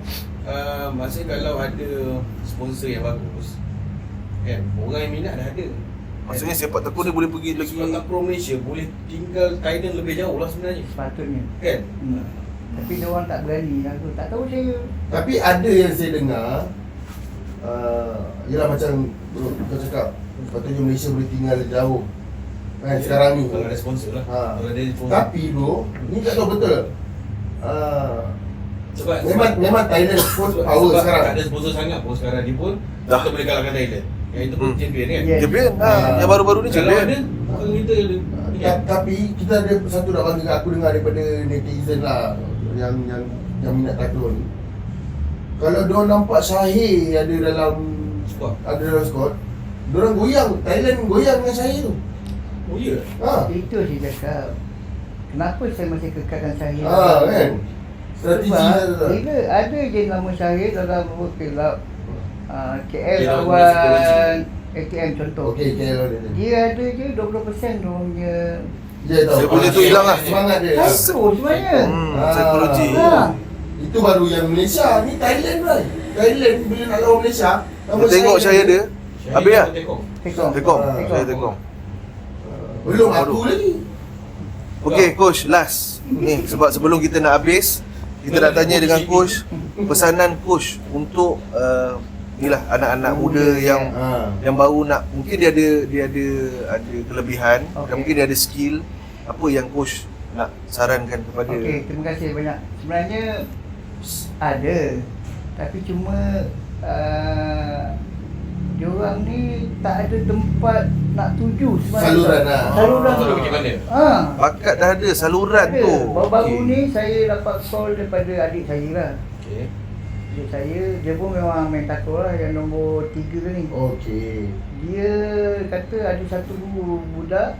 Speaker 4: maksudnya kalau ada sponsor yang bagus kan, orang yang minat dah ada.
Speaker 2: Maksudnya sepak takraw ni boleh pergi lagi.
Speaker 4: Sepak takraw Malaysia boleh tinggal Thailand lebih jauh lah sebenarnya.
Speaker 1: Sepatutnya.
Speaker 4: Kan?
Speaker 1: Tapi dia orang tak berani. Aku tak tahu saya.
Speaker 3: Tapi ada yang saya dengar yelah macam kau cakap sepatutnya Malaysia boleh tinggal jauh kan sekarang ni.
Speaker 4: Kalau ada sponsor lah. Kalau ada sponsor.
Speaker 3: Tapi bro, ni tak tahu betul.
Speaker 4: Sebab
Speaker 3: Memang Thailand pun power
Speaker 4: sebab
Speaker 3: sekarang.
Speaker 4: tak ada sponsor sangat pun sekarang ni pun
Speaker 2: Dah.
Speaker 4: kita boleh kalahkan Thailand. Yang itu pun champion kan?
Speaker 1: Yes.
Speaker 2: Champion yang baru-baru ni
Speaker 4: Kalau
Speaker 2: champion.
Speaker 4: ada, bukan kita ada. Kan?
Speaker 3: Tapi kita ada satu nak bangga, aku dengar daripada netizen lah yang minat takraw ni. Kalau diorang nampak Syahir ada dalam squad, diorang goyang, Thailand goyang dengan Syahir tu.
Speaker 4: Oh ya?
Speaker 1: Itu saya cakap. Kenapa saya masih kekalkan Syahir?
Speaker 3: Kan? Strategi
Speaker 1: Sebab bila ada je nama Syahir dalam kelab KL
Speaker 4: Dia
Speaker 1: lawan ATM contoh.
Speaker 3: Okey, KL
Speaker 1: Dia ada je 20% dia punya
Speaker 3: dia tahu.
Speaker 2: Saya punya tu hilang lah.
Speaker 3: Semangat dia.
Speaker 1: Satu sebenarnya.
Speaker 2: Psikologi.
Speaker 3: Itu baru yang Malaysia. Ni Thailand lah. Thailand bila nak lawan Malaysia.
Speaker 2: Kita tengok Syahir dia. Habis lah.
Speaker 1: Tekong.
Speaker 2: Tekong. Saya tekong.
Speaker 3: Belum aku lagi.
Speaker 2: Okey coach, last. Ni sebab sebelum kita nak habis, kita nak tanya dengan coach pesanan coach untuk inilah anak-anak muda yang baru nak, mungkin dia ada kelebihan dan mungkin dia ada skill. Apa yang coach nak sarankan kepada?
Speaker 1: Okey, terima kasih banyak. Sebenarnya ada, tapi cuma diorang ni tak ada tempat nak tuju sebenarnya.
Speaker 3: Saluran lah.
Speaker 1: Saluran tu.
Speaker 4: Macam mana?
Speaker 2: Bakat dah ada, saluran
Speaker 1: Ada.
Speaker 2: tu.
Speaker 1: Baru-baru ni saya dapat call daripada adik saya lah.
Speaker 4: Okey.
Speaker 1: Adik saya, dia pun memang main takraw lah, yang nombor 3 tu ni.
Speaker 3: Okey.
Speaker 1: Dia kata ada satu budak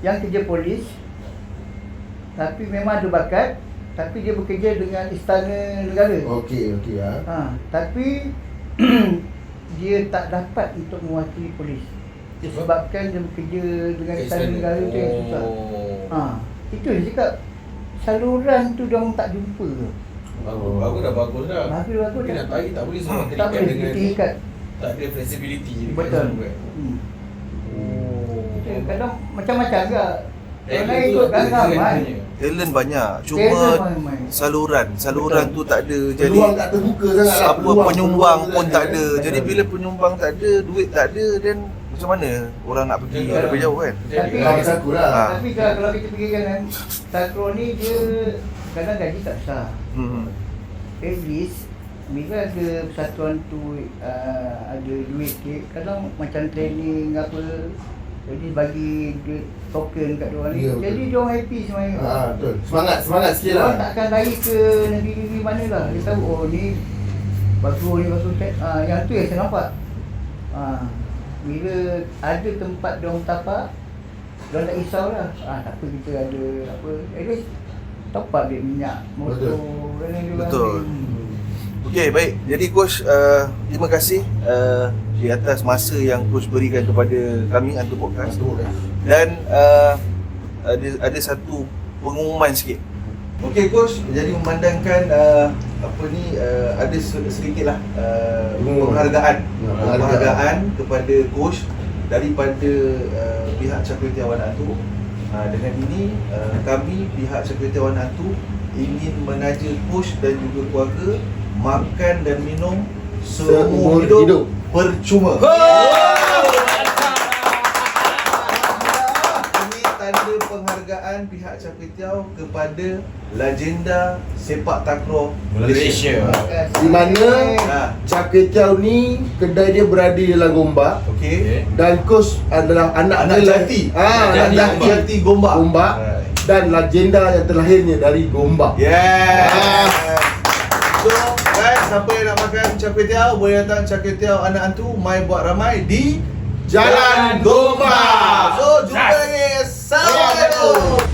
Speaker 1: yang kerja polis, tapi memang ada bakat, tapi dia bekerja dengan Istana Negara.
Speaker 3: Okey
Speaker 1: Tapi dia tak dapat untuk mewakili polis. Disebabkan dia bekerja dengan Istana Negara tu yang susah. Itu dia cakap, saluran tu dia orang tak jumpa.
Speaker 4: Bagus dah.
Speaker 1: Bagus
Speaker 4: Tapi nak tarik tak boleh sebab
Speaker 1: tak boleh terikat.
Speaker 4: tak ada flexibility je.
Speaker 1: Betul. Kadang macam-macam ke. Orang lain ikut ganggaman.
Speaker 2: Talent banyak, cuma saluran tu tak ada. Jadi
Speaker 3: Peluang tak terbuka sangat lah.
Speaker 2: apa penyumbang pun tak ada. Jadi bila penyumbang tak ada, duit tak ada, dan macam mana orang nak pergi lebih jauh kan?
Speaker 1: Tapi
Speaker 3: Macam aku lah.
Speaker 1: Tapi kalau kita fikirkan kan, takraw ni dia kadang gaji tak besar. At least bila ada persatuan tu ada duit sikit, kadang macam training apa, jadi bagi duit token kat diorang ni.
Speaker 3: Ya, betul.
Speaker 1: Jadi diorang happy sebenarnya.
Speaker 3: Betul. Semangat sikit lah.
Speaker 1: Diorang tak akan lari ke negeri-negeri mana lah. Dia tahu oh ni bagus. Yang tu yang saya nampak. Bila ada tempat diorang tapak, diorang tak risau lah. Tak apa, kita ada apa, at least top up duit minyak, motor.
Speaker 2: Betul. Okey, baik. Jadi coach, terima kasih di atas masa yang coach berikan kepada kami Hantu Podcast. Dan ada satu pengumuman sikit. Okey coach, jadi memandangkan apa ni ada sedikit lah
Speaker 3: Hmm.
Speaker 2: penghargaan
Speaker 3: Penghargaan.
Speaker 2: kepada coach daripada pihak Char-Kway-Teow Anak Atu. Dengan ini kami pihak Char-Kway-Teow Anak Atu ingin menaja coach dan juga keluarga makan dan minum seumur hidup percuma. Ini tanda penghargaan pihak Char-Kway-Teow kepada legenda sepak takraw Malaysia.
Speaker 3: Di mana
Speaker 2: Ha,
Speaker 3: Char-Kway-Teow ni kedai dia berada dalam Gombak
Speaker 2: okey.
Speaker 3: dan coach adalah anak
Speaker 2: Anak
Speaker 3: dia
Speaker 2: jati.
Speaker 3: anak
Speaker 2: Anak
Speaker 3: jati
Speaker 2: jati Gombak.
Speaker 3: Gombak
Speaker 2: Right.
Speaker 3: dan legenda yang terlahirnya dari Gombak.
Speaker 2: Yeah. So, guys, siapa yang nak makan Char-Kway-Teow boleh datang Char-Kway-Teow Anak Antu Mai Buat Ramai di
Speaker 3: Jalan Gombak.
Speaker 2: So, jumpa lagi. Assalamualaikum.